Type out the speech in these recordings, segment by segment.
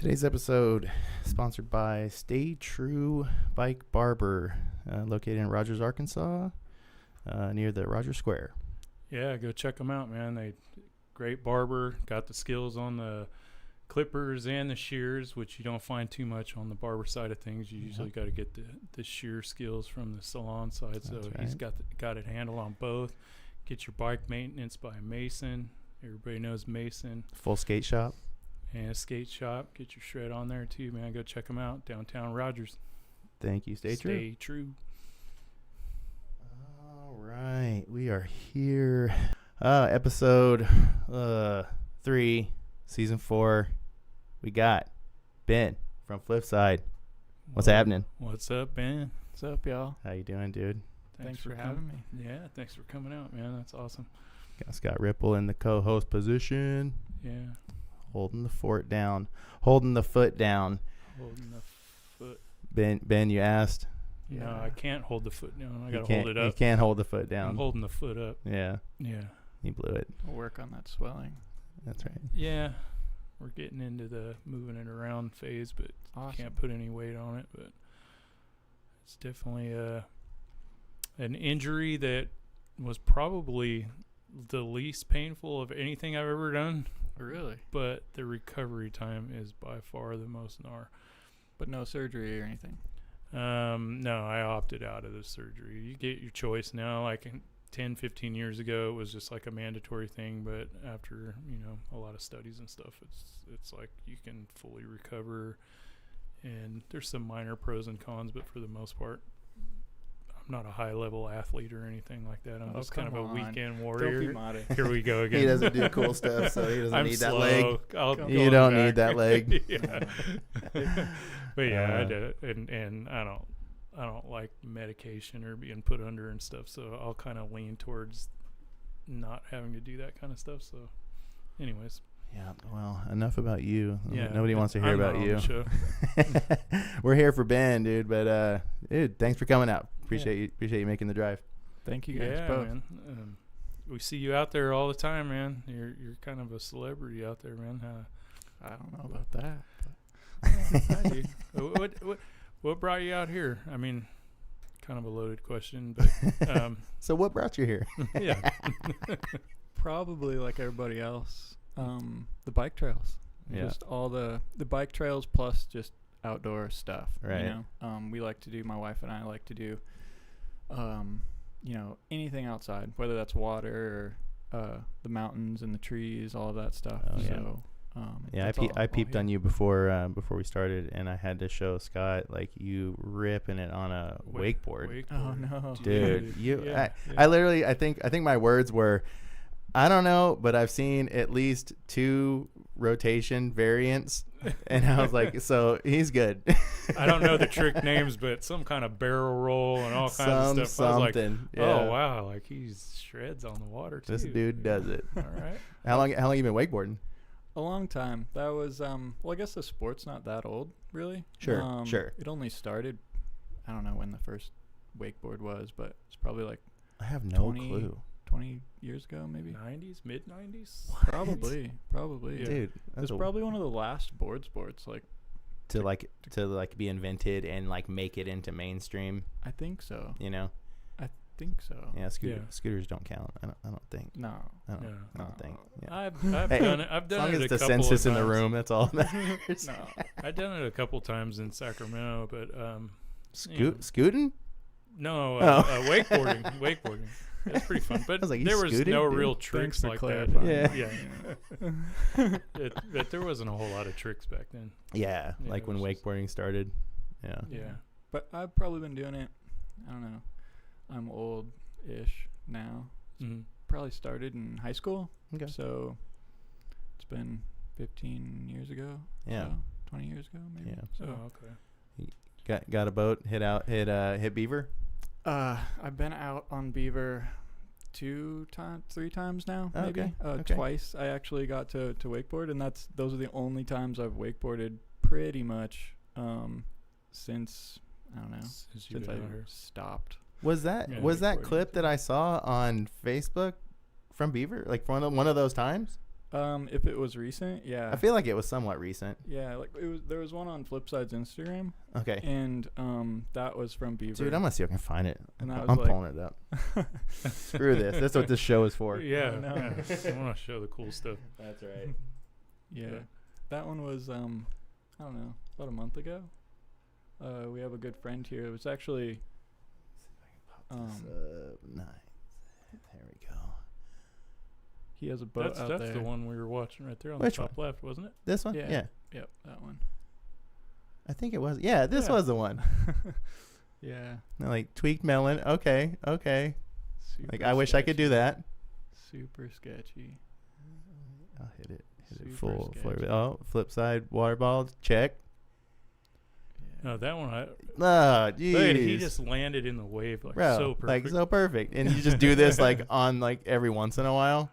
Today's episode sponsored by Stay True Bike Barber, located in Rogers, Arkansas, near the Rogers Square. Yeah, go check them out, man. They great barber, got the skills on the clippers and the shears, which you don't find too much on the barber side of things. You usually got to get the shear skills from the salon side. That's so right. He's got it handled on both. Get your bike maintenance by Mason. Everybody knows Mason. Full skate shop. And a skate shop. Get your shred on there too, man. Go check them out. Downtown Rogers. Thank you. Stay true. Stay true. All right. We are here. Episode 3, season 4. We got Ben from Flpsde. What's happening? What's up, Ben? What's up, y'all? How you doing, dude? Thanks for having me. Yeah, thanks for coming out, man. That's awesome. Got Scot Ripple in the co-host position. Yeah. Holding the fort down. Holding the foot down. Holding the foot. Ben, you asked. No, I can't hold the foot down. I You got to can't- hold it up. You can't hold the foot I'm down. holding the foot up. Yeah, Yeah. you blew it. We'll work on that swelling. That's right. Yeah. We're getting into the moving it around phase, but Awesome. can't put any weight on it. But it's definitely an injury that was probably the least painful of anything I've ever done. Really? But the recovery time is by far the most gnar. But no surgery or anything? No, I opted out of the surgery. You get your choice now. Like 10, 15 years ago, it was just like a mandatory thing. But after, a lot of studies and stuff, it's like you can fully recover. And there's some minor pros and cons, but for the most part, I'm not a high-level athlete or anything like that. I'm just kind of a weekend warrior. Don't be modest. Here we go again. He doesn't do cool stuff, so he doesn't I'm need slow. that leg. I'll go You on don't back. need that leg. Yeah. But yeah, I did it, and I don't like medication or being put under and stuff. So I'll kind of lean towards not having to do that kind of stuff. So, anyways. Yeah, well, enough about you. Yeah, Nobody wants to hear I'm about not on you. the show. We're here for Ben, dude. But dude, thanks for coming out. Appreciate you making the drive. Thank you guys Yeah, both. man. We see you out there all the time, man. You're kind of a celebrity out there, man. I don't know about that. I do. What brought you out here? I mean, kind of a loaded question, but So what brought you here? yeah. Probably like everybody else, the bike trails. Yeah. Just all the bike trails plus just outdoor stuff. Right. We like to do, my wife and I like to do, anything outside, whether that's water or the mountains and the trees, all of that stuff. Oh, yeah. So, Yeah, I peeped on you before we started, and I had to show Scott like you ripping it on a wakeboard. Oh no, Dude, Yeah. I literally I think my words were, I don't know, but I've seen at least 2 rotation variants, and I was like, so he's good. I don't know the trick names, but some kind of barrel roll and all kinds of stuff. I was like, Something. oh wow, like he's shreds on the water too. This dude does it. All right. How long you been wakeboarding? A long time. That was well, I guess the sport's not that old, really. Sure. It only started, I don't know when the first wakeboard was, but it's probably like I have no 20 clue. 20 years ago, maybe. 90s, mid 90s. Probably. Yeah. Dude, It's probably one of the last board sports. Like, to be invented and like make it into mainstream. I think so. I think so. Yeah, scooters don't count. I don't think. No. I don't think. Yeah. I've Hey, done it. I've As done long it as a the couple census of in the times. room, that's all that matters. No. I've done it a couple times in Sacramento, but Scooting? no, Oh. wakeboarding. It's pretty fun, but I was like, you there was scooting, no dude? real tricks for like clarifying. that. Yeah. But there wasn't a whole lot of tricks back then. Yeah, Yeah, like it when was just- wakeboarding started. Yeah. Yeah. But I've probably been doing it, I don't know. I'm old-ish now. Mm-hmm. Probably started in high school. Okay. So it's been 15 years ago. Yeah. So 20 years ago, maybe. Yeah. So Oh, okay. Got a boat, hit beaver? I've been out on beaver 3 times now, Oh, maybe. okay. Okay. Twice I actually got to wakeboard, and those are the only times I've wakeboarded pretty much since, I don't know, Since you've since been I out here. stopped. Was that Yeah, that wakeboarding. clip that I saw on Facebook from Beaver? Like one of those times? If it was recent, yeah. I feel like it was somewhat recent. Yeah, like there was one on Flpsde's Instagram, Okay. and that was from Beaver. Dude, I'm gonna see if I can find it. And that I'm was like- pulling it up. Screw this. That's what this show is for. Yeah, I know. yeah. I want to show the cool stuff. That's right. Yeah. Yeah. That one was I don't know, about a month ago. We have a good friend here. It was actually Nice. There we go. he has a boat out there. That's the one we were watching right there on Which the top left, wasn't it? This one? Yeah. Yeah. Yep, that one. I think it was. Yeah, this Yeah. was the one. Yeah. No, like tweaked melon. Okay. Super Like I wish I could do sketchy. that. Super sketchy. I'll hit it. Super Full. sketchy. Oh, flip side water ball. Check. Yeah. No, that one. Oh, Look, he jeez. just landed in the wave like Bro, so perfect. like so perfect. And you just do this like on like every once in a while.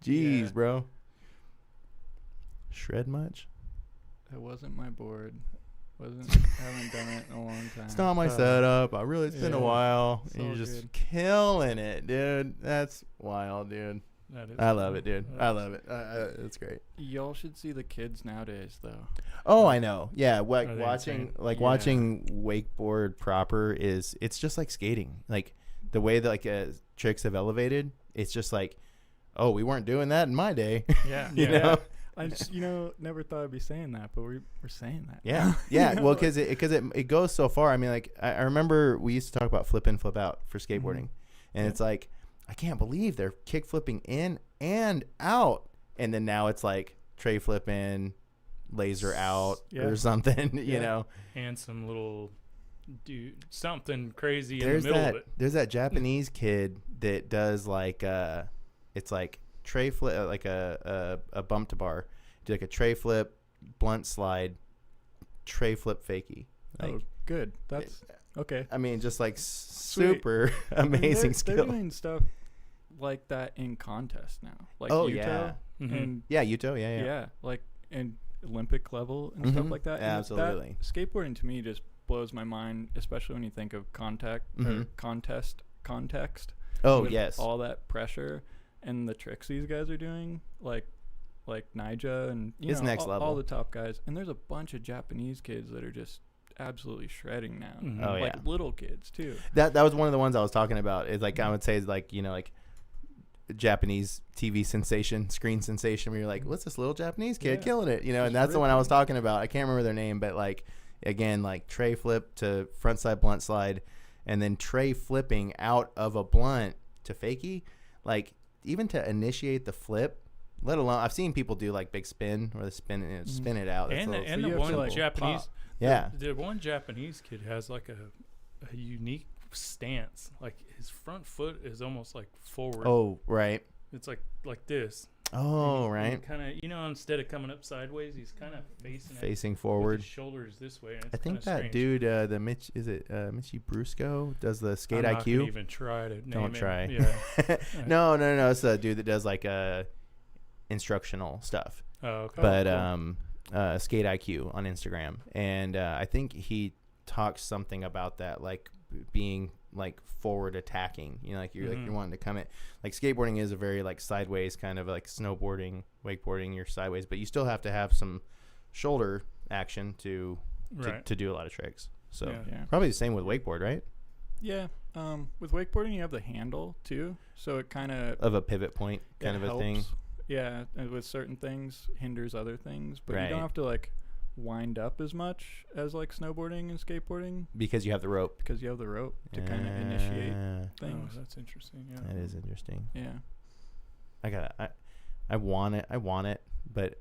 Jeez, Yeah. bro. Shred much? That wasn't my board. Haven't done it in a long time. It's not my setup. It's been a yeah. while. It's And you're all just good. killing it, dude. That's wild, dude. That is I love cool. it, dude. That I is- love it. It's great. Y'all should see the kids nowadays, though. Oh, I know. Yeah, like Are they watching insane? like Yeah. watching wakeboard proper it's just like skating. Like the way that like tricks have elevated, it's just like, oh, we weren't doing that in my day. Yeah. You know? I just, never thought I'd be saying that, but we're saying that. Yeah, yeah. Well, because it goes so far. I mean, like I remember we used to talk about flip in, flip out for skateboarding, and Yeah. it's like I can't believe they're kick flipping in and out, and then now it's like tray flip in, laser out, Yeah. or something. You Yeah. know, And some little something crazy there's in the middle that of it. there's that Japanese kid that does like it's like tray flip like a bump to bar, do like a tray flip, blunt slide, tray flip fakie. Like, Oh, good. That's okay. I mean, just like super And amazing they're skill. doing stuff like that in contests now. Like Oh, Yuto yeah. Mhm. and Yeah, Yuto. Yeah, yeah. yeah. like and Olympic level and stuff Mhm. like that. And Absolutely. that skateboarding to me just blows my mind, especially when you think of context. Oh, with yes. all that pressure and the tricks these guys are doing, like Nija and It's next all level. the top guys. And there's a bunch of Japanese kids that are just absolutely shredding now. Mhm. Oh, Like yeah. little kids too. That was one of the ones I was talking about. Is like I would say like like Japanese TV sensation, screen sensation. Where you're like, what's this little Japanese kid Yeah. killing it? And Just that's the one I was ripping. talking about. I can't remember their name, but like again, like tray flip to front side blunt slide, and then tray flipping out of a blunt to fakie. Like even to initiate the flip. Let alone, I've seen people do like big spin or the spin it out. That's And a little- and So the you have to, one like, Japanese, pop. yeah. the one Japanese kid has like a unique stance. Like his front foot is almost like forward. Oh, right. It's like this. Oh, right. Kind of, instead of coming up sideways, he's kind of facing Facing with forward. his shoulders this way. And I it's think kinda that strange. dude, the Mitch, is it Mitchy Brusco, does the skate I'm not gonna IQ? even try to name Don't it. try. Yeah. no. It's a dude that does like instructional stuff, Oh, okay. but cool. skate IQ on Instagram, and I think he talks something about that, like being like forward attacking. Like you're like Mhm. you're wanting to come at like skateboarding is a very like sideways kind of like snowboarding, wakeboarding. You're sideways, but you still have to have some shoulder action to right. do a lot of tricks. So Yeah. Yeah. probably the same with wakeboard, right? Yeah. With wakeboarding, you have the handle too, so it kind of Of a pivot point kind of a thing. Yeah, and with certain things hinders other things, but you Right. don't have to like wind up as much as like snowboarding and skateboarding Because you have the rope because you have the rope to kind of initiate Oh, things. that's interesting. Yeah. That is interesting. Yeah. I want it, but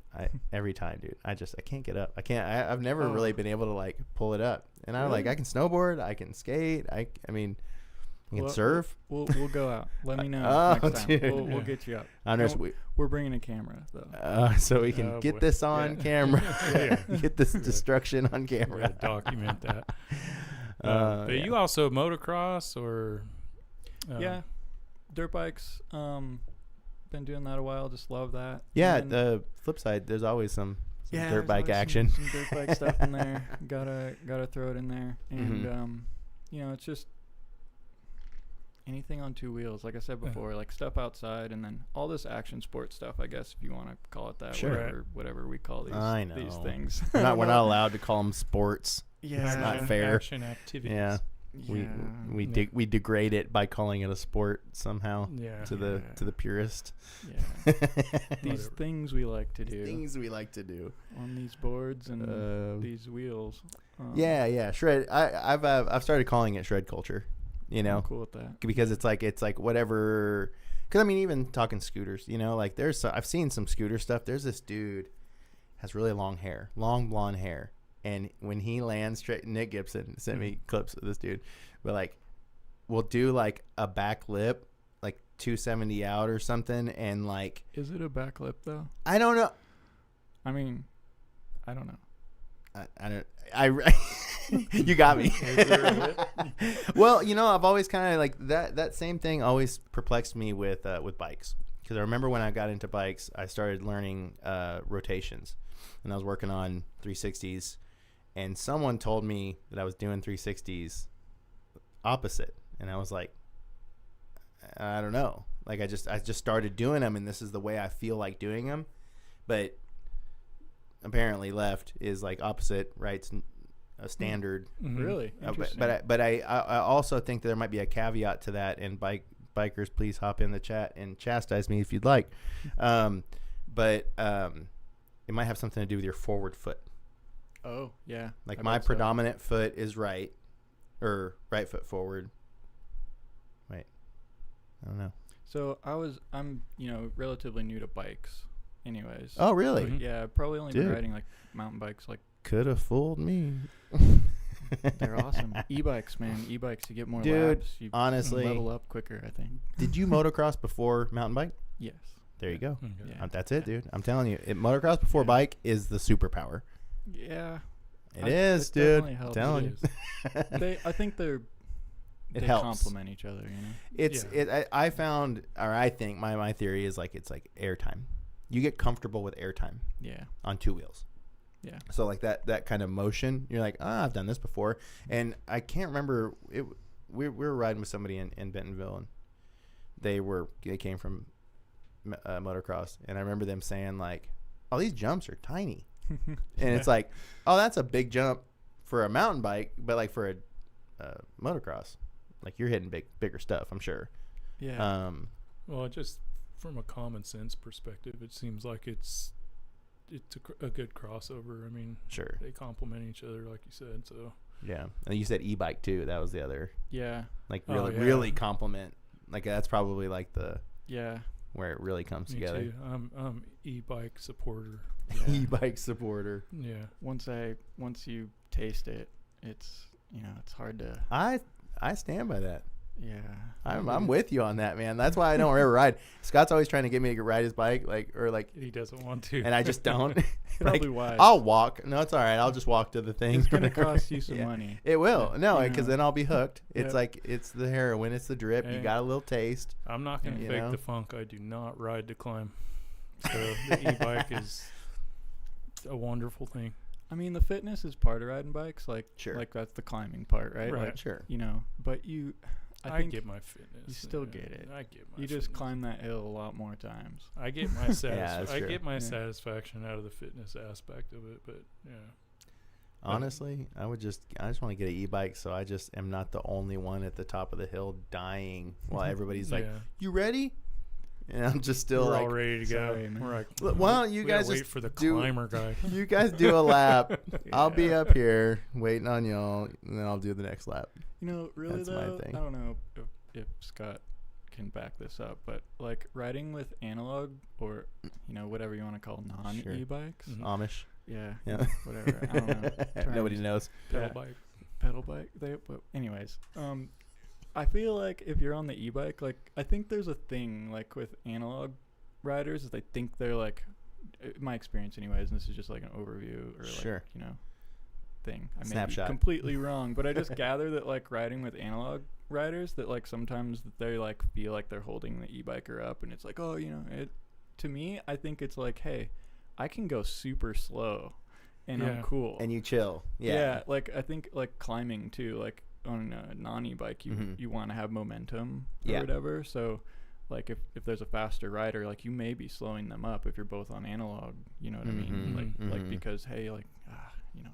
every time, dude, I can't get up. I've never really been able to like pull it up. And I'm like, Really? I can snowboard, I can skate, I mean, I can Well, surf. We'll go out. Let me know Oh, next time. dude. We'll Yeah. get you up. I'm just, We're bringing a camera though. so we can Oh, get boy. this on Yeah. camera. Yeah. Get this destruction on We camera. gotta document that. But Yeah. you also motocross or? Yeah, dirt bikes. Been doing that a while. Just love that. Yeah, And the flip side, there's always some yeah, dirt there's bike always action. Some dirt bike stuff in there. Gotta throw it in there. And Mhm. it's just anything on two wheels. Like I said before, like stuff outside, and then all this action sport stuff, I guess, if you want to call it that. Sure. Whatever we call these things. we're not allowed to call them sports. Yeah, it's not fair. Action activities. Yeah. We degrade it by calling it a sport somehow to the purist. Yeah. These things we like to do. Things we like to do on these boards and these wheels. Yeah. Shred. I've started calling it shred culture. You know, I'm cool with that because it's like whatever. Because I mean, even talking scooters, you know, like I've seen some scooter stuff. There's this dude has really long blonde hair. And when he lands straight, Nick Gibson sent me clips of this dude. But like, we'll do like a back lip, like 270 out or something, and like. Is it a back lip though? I don't know. I mean, I don't know. I don't. You got me. Well, you know, I've always kind of like that same thing always perplexed me with bikes, because I remember when I got into bikes, I started learning rotations, and I was working on 360s. And someone told me that I was doing 360s opposite. And I was like, I don't know. Like, I just started doing them, and this is the way I feel like doing them. But apparently left is like opposite, right's a standard. Mm-hmm. Really? But I also think that there might be a caveat to that. And bikers, please hop in the chat and chastise me if you'd like. But it might have something to do with your forward foot. Oh, yeah. Like my predominant foot is right, or right foot forward. Wait. I don't know. So I'm, relatively new to bikes anyways. Oh, really? Mm-hmm. Yeah, I've probably only been riding like mountain bikes like. Could have fooled me. They're awesome. E-bikes, man. E-bikes, you get more Dude, laps. You honestly. level up quicker, I think. Did you motocross before mountain bike? Yes. There you go. Yeah. That's it, dude. I'm telling you. Motocross before bike is the superpower. Yeah. It is, dude. I'm telling you. I think they helps. complement each other, you know. I found, or I think my theory is like it's like airtime. You get comfortable with airtime. Yeah. On two wheels. Yeah. So like that kind of motion, you're like, I've done this before, and I can't remember it. We were riding with somebody in Bentonville, and they came from motocross, and I remember them saying like, "Oh, these jumps are tiny," and it's like, "Oh, that's a big jump for a mountain bike, but like for a motocross, like you're hitting bigger stuff, I'm sure." Yeah. Well, just from a common sense perspective, it seems like it's a good crossover. I mean, sure, they complement each other, like you said. So yeah, and you said e-bike too. That was the other. Yeah. Like really complement. Like that's probably like the where it really comes Me together. too. I'm e-bike supporter. Yeah. E-bike supporter. Yeah. Once you taste it, it's it's hard to. I stand by that. Yeah. I'm with you on that, man. That's why I don't ever ride. Scott's always trying to get me to ride his bike, like He doesn't want to, and I just don't. Probably wise. I'll walk. No, it's all right. I'll just walk to the thing. It's gonna cost you some money. It will. No, because then I'll be hooked. Yep. It's like it's the heroin. It's the drip. You got a little taste. I'm not gonna fake the funk. I do not ride to climb. So the e-bike is a wonderful thing. I mean, the fitness is part of riding bikes. Like, sure. Like that's the climbing part, right? Right. Like, sure. But I think get my fitness. You still get it. I get my. You just climb that hill a lot more times. I get my satisfaction out of the fitness aspect of it, but yeah. Honestly, I just want to get an e-bike, so I just am not the only one at the top of the hill dying while everybody's like, "You ready?" And I'm just still all ready to go. Sorry, We're like, why don't you guys wait just for the climber guy? You guys do a lap. I'll be up here waiting on y'all, and then I'll do the next lap. Really That's though, my thing. I don't know if Scott can back this up, but like riding with analog or whatever you want to call non-e-bikes, Amish. Yeah. Whatever. I don't know. Nobody knows. Pedal bike. But anyways, I feel like if you're on the e-bike, like I think there's a thing like with analog riders is they think they're like, my experience anyways, and this is just like an overview or like thing. I may be completely wrong, but I just gather that like riding with analog riders that like sometimes they like feel like they're holding the e-biker up, and it's like, oh, to me, I think it's like, hey, I can go super slow and I'm cool. And you chill. Yeah. Like I think like climbing too, like on a non-e-bike, you want to have momentum Yeah. or whatever. So, like if there's a faster rider, like you may be slowing them up if you're both on analog. You know what I mean? Like because hey, like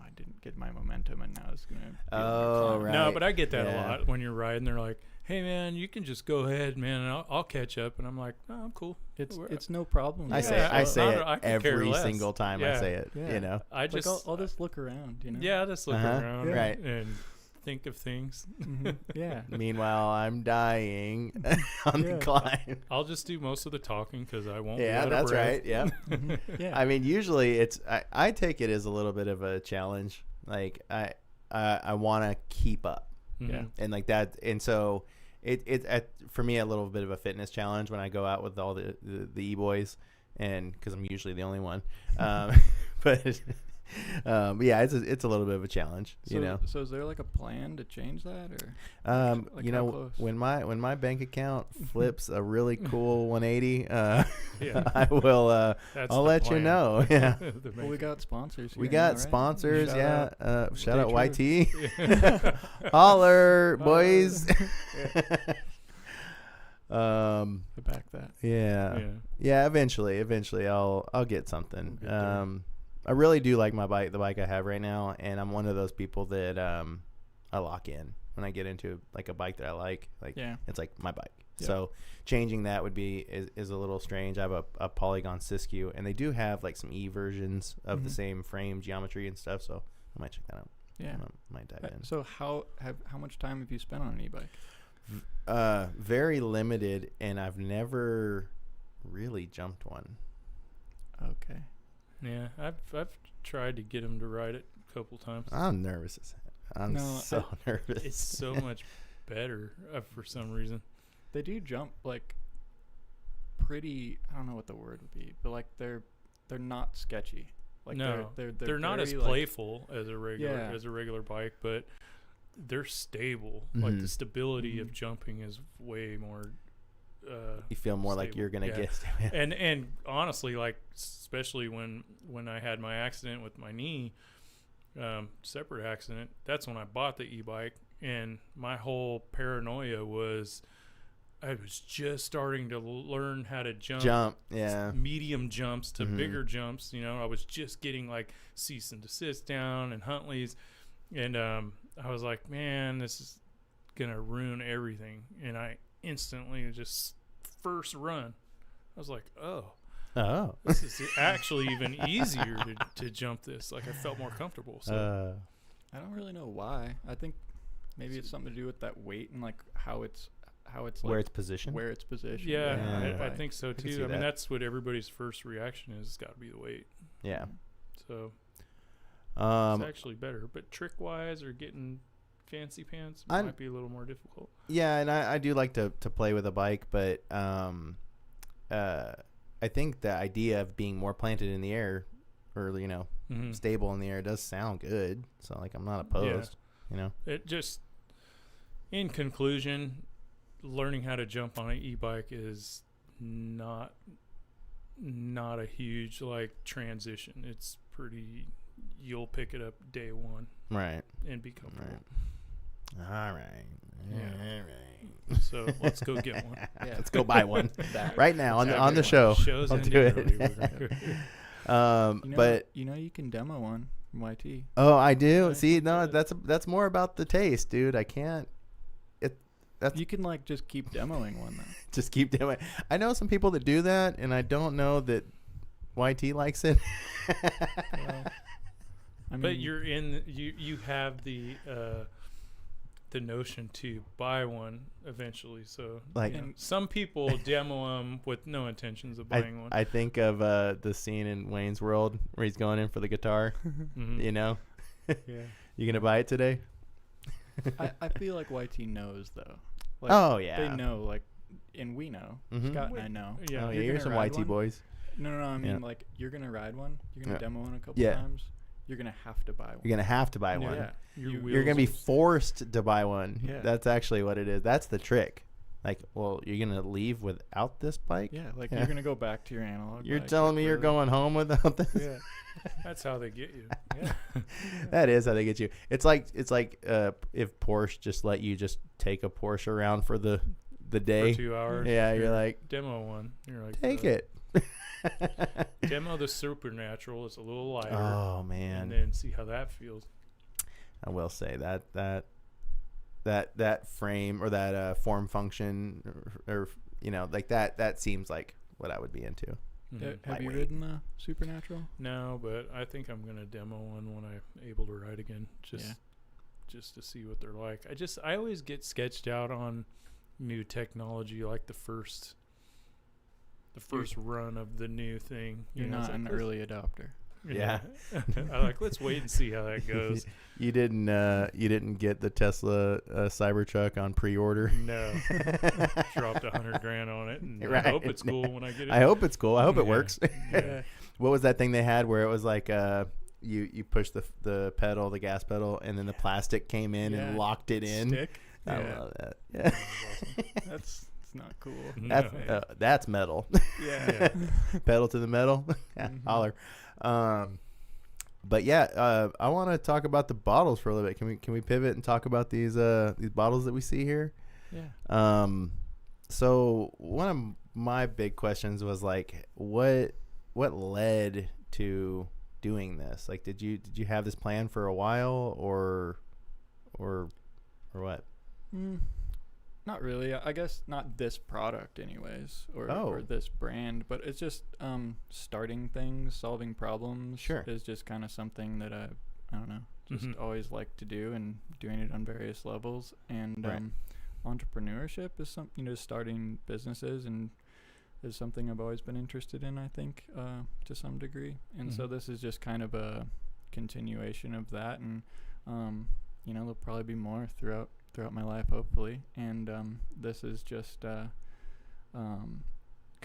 I didn't get my momentum, and now it's gonna. Oh, right. No, but I get that a Yeah. lot when you're riding. They're like, "Hey, man, you can just go ahead, man, and I'll catch up." And I'm like, "No, I'm cool. It's no problem. I Yeah, say I it could care every less. single time I Yeah. say it. Yeah. You know. I just like I'll just look around. You know. yeah, just look around, Yeah. Right. and think of things. Yeah. Meanwhile, I'm dying on the Yeah. climb. I'll just do most of the talking because I won't. be Yeah, out of that's breath. right. Yeah. Yeah. I mean, usually I take it as a little bit of a challenge. Like I want to keep up, Mhm. and like that, and so for me a little bit of a fitness challenge when I go out with all the e-boys, and because I'm usually the only one, but yeah, it's a little bit of a challenge, So, you know. So is there like a plan to change that, or? Like You how know, close? when my bank account flips a really cool 180, Yeah. I will. That's I'll the let you plan. know. Yeah. The Well, we got sponsors. We here got now, right? sponsors, Shout yeah. out. Shout out Stay YT. Holler, boys. I back that. Yeah. Eventually, I'll get something. We'll get there. I really do like the bike I have right now, and I'm one of those people that I lock in when I get into like a bike that I like. Like Yeah. it's like my bike. Yeah. So changing that would be is a little strange. I have a Polygon Siskiyou, and they do have like some E versions of the Mhm. same frame geometry and stuff. So I might check that out. Yeah. Might dive in. So how much time have you spent on an e-bike? Very limited, and I've never really jumped one. Okay. Yeah, I've tried to get him to ride it a couple times. I'm nervous as heck. I'm No, so nervous. It's so much better for some reason. They do jump like pretty. I don't know what the word would be, but like they're not sketchy. Like No, they're not as very, like- playful as a Yeah. regular bike, but they're stable. Like the Mhm. stability of Mhm. jumping is way more. You feel more like stable. you're gonna Yeah. get. And honestly, like especially when I had my accident with my knee, separate accident, that's when I bought the e-bike, and my whole paranoia was I was just starting to learn how to Jump, yeah. medium jumps to Mhm. bigger jumps. You know, I was just getting like cease and desist down and Huntley's, and I was like, man, this is gonna ruin everything. And I instantly just first run, I was like, oh, this is actually even easier to jump this. Like I felt more comfortable. So I don't really know why. I think maybe it's something to do with that weight and like how it's where like it's positioned. where it's positioned. yeah, Yeah. I think so can too. see I mean, that. that's what everybody's first reaction is. It's got to be the weight. Yeah. So it's actually better. But trick wise or getting fancy pants might be a little more difficult. Yeah, and I do like to play with a bike, but I think the idea of being more planted in the air, or stable in the air, does sound good. So like I'm not opposed. You know. It just, in conclusion, learning how to jump on an e-bike is not a huge like transition. It's pretty. You'll pick it up day one, Right. and be comfortable. All right. Yeah. All right. So let's go get one. Yeah. Let's go buy one That. right now on Exactly. the show. Show's I'll ended do it. early. But you can demo one from YT. oh, I do. Right. See, no, that's more about the taste, dude. I can't. You can like just keep demoing one though. Just keep doing. I know some people that do that, and I don't know that YT likes it. Well, I mean, But you have the notion to buy one eventually. So Like- some people demo them with no intentions of buying one. I think of the scene in Wayne's World where he's going in for the guitar. Mhm. You know, Yeah. you gonna buy it today? I feel like YT knows though. Like, Oh yeah, They know, like, and we know. Mhm. Scott and I know. Yeah. Oh yeah, You're you're gonna some ride YT one? boys. No, I mean, Yeah. like, you're gonna ride one. You're gonna Yeah. demo one a couple Yeah. times. You're gonna have to buy one. You're gonna have to buy one. Yeah. Your You're gonna be wheels- forced to buy one. Yeah. That's actually what it is. That's the trick. Like, well, you're gonna leave without this bike? Yeah, like you're gonna go back to your analog. You're bike, telling like, me you're really. going home without this? Yeah. That's how they get you. Yeah. That is how they get you. It's like if Porsche just let you just take a Porsche around for the day. For 2 hours. Yeah, you're like, demo one. You're like, take it. Demo the Supernatural. It's a little lighter. Oh man. And then see how that feels. I will say that frame or that form function or like that seems like what I would be into. Mhm. Have you Lightweight. ridden the Supernatural? No, but I think I'm gonna demo one when I'm able to ride again, just to see what they're like. I always get sketched out on new technology, like the first run of the new thing. You're know, it's not like, an early adopter. Yeah. I like, let's wait and see how that goes. You didn't get the Tesla Cybertruck on pre-order. No, dropped $100,000 on it, and Right. I hope it's cool when I get it. I hope it's cool. I hope it Yeah. works. Yeah. What was that thing they had where it was like you push the pedal, the gas pedal, and then the plastic came in and Yeah. locked it in? Stick. I Yeah. love that. Yeah. It's not cool. No. That's metal. Yeah. Pedal to the metal. Yeah, Mhm. holler. But yeah, I want to talk about the bottles for a little bit. Can we pivot and talk about these bottles that we see here? Yeah. So one of my big questions was like, what led to doing this? Like, did you have this plan for a while or what? Not really. I guess not this product anyways, or this brand, but it's just starting things, solving problems. Sure. Is just kind of something that I don't know, just Mhm. always liked to do and doing it on various levels. And Right. entrepreneurship is something, starting businesses and is something I've always been interested in, I think, to some degree. And so Mhm. this is just kind of a continuation of that. And, there'll probably be more throughout my life, hopefully. And this is just kind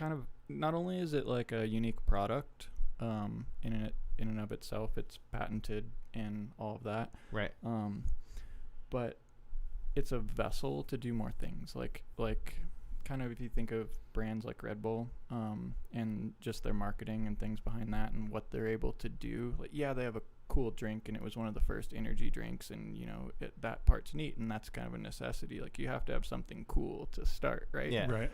of, not only is it like a unique product in and of itself, it's patented and all of that, Right. but it's a vessel to do more things, like kind of if you think of brands like Red Bull and just their marketing and things behind that and what they're able to do. Like, yeah, they have a cool drink and it was one of the first energy drinks, and that part's neat, and that's kind of a necessity. Like, you have to have something cool to start, right? Yeah. Right.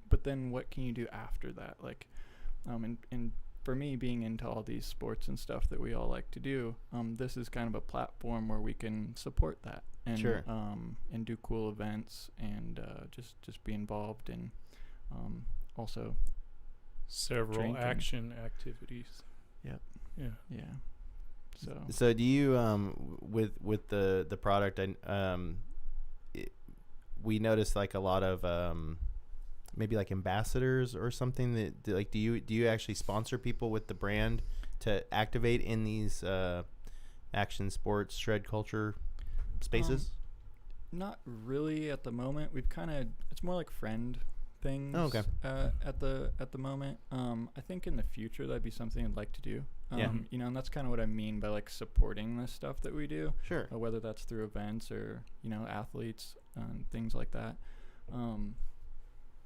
But then what can you do after that? Like, and for me, being into all these sports and stuff that we all like to do, this is kind of a platform where we can support that and Sure. And do cool events and just be involved in also. Several Drinking. action activities. Yep. Yeah. Yeah. So do you with the product we noticed like a lot of maybe like ambassadors or something that like do you actually sponsor people with the brand to activate in these action sports shred culture spaces? Not really at the moment. We've it's more like friend things. Oh, okay. At the moment, I think in the future that'd be something I'd like to do. Yeah. And that's kind of what I mean by like supporting the stuff that we do. Sure. Whether that's through events or athletes and things like that.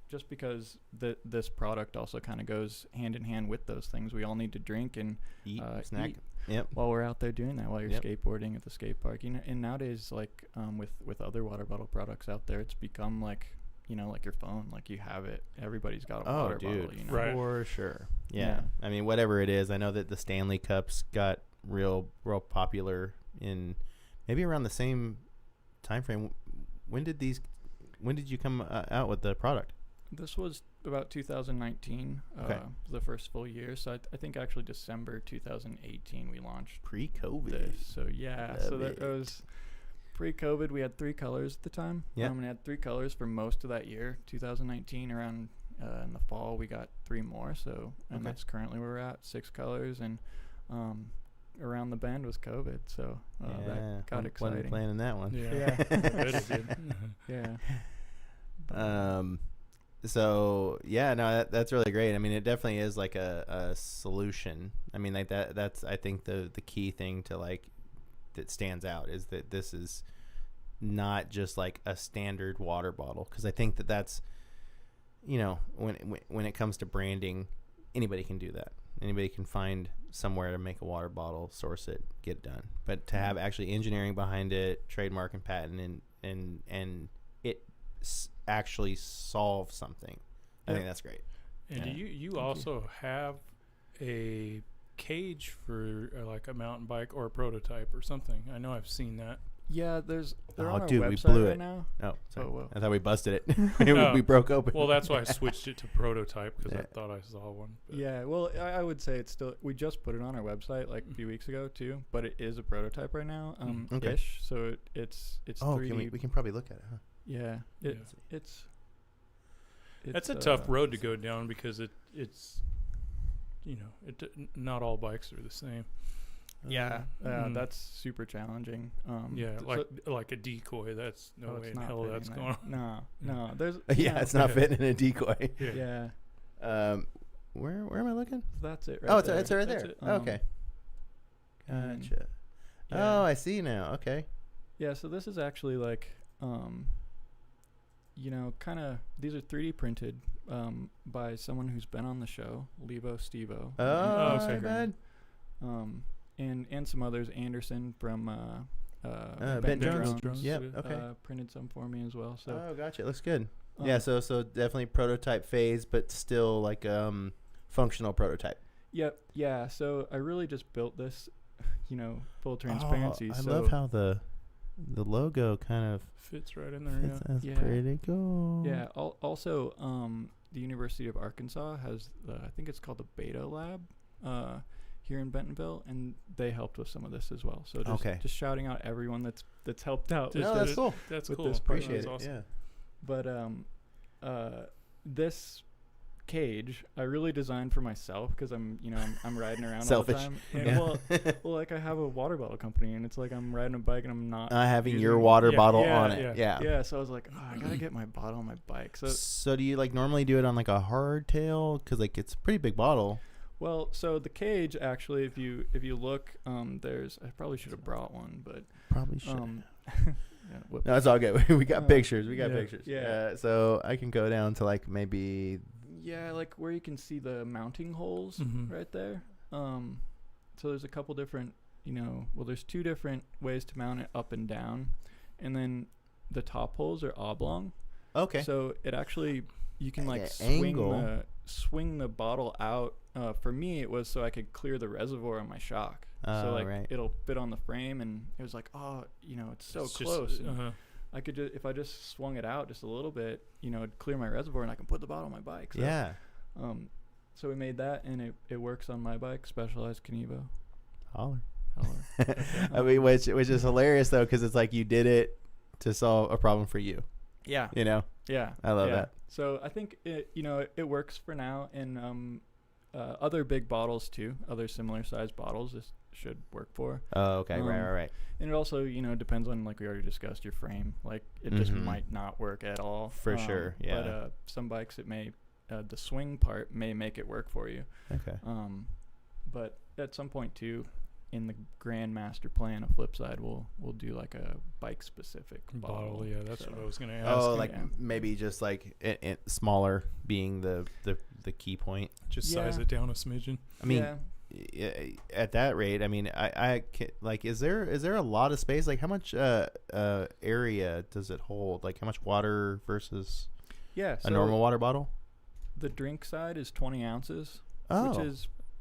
Just because this product also kind of goes hand in hand with those things. We all need to drink and Eat, snack. eat Yep. while we're out there doing that, while you're Yep. skateboarding at the skate park. And nowadays, like with other water bottle products out there, it's become like like your phone, like you have it. Everybody's got a water bottle. Right. For sure. Yeah. Yeah. I mean, whatever it is, I know that the Stanley Cups got real popular in maybe around the same time frame. When did you come out with the product? This was about 2019, Okay. the first full year. So I think actually December 2018 we launched Pre-COVID. this. So yeah, Love so that it. was pre-COVID. We had 3 colors at the time. Yeah. And we had 3 colors for most of that year. 2019 around in the fall we got 3 more. So and Okay. that's currently where we're at, 6 colors. And around the bend was COVID. So that got exciting. Wasn't planning that one. Yeah. Yeah. Bet it did. Yeah. So yeah, no, that's really great. I mean, it definitely is like a solution. I mean, like that's I think the key thing to like that stands out is that this is not just like a standard water bottle, because I think that's, you know, when it comes to branding, anybody can do that. Anybody can find somewhere to make a water bottle, source it, get it done. But to have actually engineering behind it, trademark and patent, and it actually solve something, I think that's great. And do you also have a cage for like a mountain bike or a prototype or something? I know I've seen that. Yeah, they're on our dude, website we blew right it. now. Oh, sorry. well. I thought we busted it. Oh. We broke open. Well, that's why I switched it to prototype, because Yeah. I thought I saw one. But Yeah, well, I would say it's still. We just put it on our website like a few weeks ago too, but it is a prototype right now, Okay. ish. So it's Oh, 3D. we can probably look at it, huh? Yeah, Yeah. it's. That's a tough road to go down, because it's, you know, not all bikes are the same. Yeah, Mm. that's super challenging. Yeah, so- like a decoy. That's no oh, way it's in not hell fitting that's there. going on. No. There's Yeah, it's not fitting in a decoy. Yeah. Yeah, Where am I looking? that's it. Right Oh, there. it's right That's there. it. Okay. and- Gotcha. yeah. Oh, I see now. Okay. Yeah, so this is actually like, you know, kind of, these are 3D printed by someone who's been on the show, Levo Stevo. Oh, Oh, okay. okay. Bad. And some others, Anderson from Bent Drums. Drums. Yep. Okay. printed some for me as well. So Oh, gotcha. It looks good. um, Yeah. So definitely prototype phase, but still like functional prototype. Yep. Yeah. So I really just built this, you know, full transparency. Oh, I so love how the logo kind of Fits right in there. fits. Yeah. That's Yeah. pretty cool. Yeah. Also, the University of Arkansas has I think it's called the Beta Lab here in Bentonville, and they helped with some of this as well. So just shouting out everyone that's helped out. Just No, with that's this. cool. That's With cool. this part, Appreciate That's it. awesome. Yeah. But this cage I really designed for myself, because I'm riding around Selfish. all the time. And Yeah. well, like I have a water bottle company, and it's like I'm riding a bike and I'm not Having using- your water yeah, bottle yeah, on it. Yeah. Yeah, so I was like, I gotta get my bottle on my bike. So do you like normally do it on like a hardtail? Because like it's a pretty big bottle. Well, so the cage actually, if you look, there's I probably should have brought one, but Probably should. yeah, whoops. No, it's all good. We got pictures. We got yeah, pictures. yeah. So I can go down to like maybe. Yeah, like where you can see the mounting holes Mhm. right there. So there's a couple different, there's two different ways to mount it, up and down, and then the top holes are oblong. Okay. So it actually, you can like Angle. swing the bottle out. For me, it was so I could clear the reservoir on my shock. So like right. it'll fit on the frame, and it was like, it's so It's just- close. And uh-huh. I could if I just swung it out just a little bit, it'd clear my reservoir, and I can put the bottle on my bike. So, Yeah. So we made that, and it works on my bike, Specialized Kenevo. Holler. Holler. I mean, which is hilarious though, because it's like you did it to solve a problem for you. Yeah. You know. Yeah. I love that. So I think it works for now, and other big bottles too, other similar sized bottles, this should work for. Oh, okay. Right. And it also, depends on, like we already discussed, your frame. Like it just Mhm. might not work at all. For sure, yeah. But some bikes, it may, the swing part may make it work for you. Okay. But at some point too, in the grand master plan of Flpsde, we'll do like a bike specific bottle. Yeah, that's So- what I was gonna ask. Oh, like yeah. maybe just like it smaller being the key point. Just size Yeah. it down a smidgen. I mean, Yeah. at that rate, I mean, I like, is there a lot of space? Like, how much area does it hold? Like, how much water versus Yeah. a normal water bottle? The drink side is 20 ounces, Oh,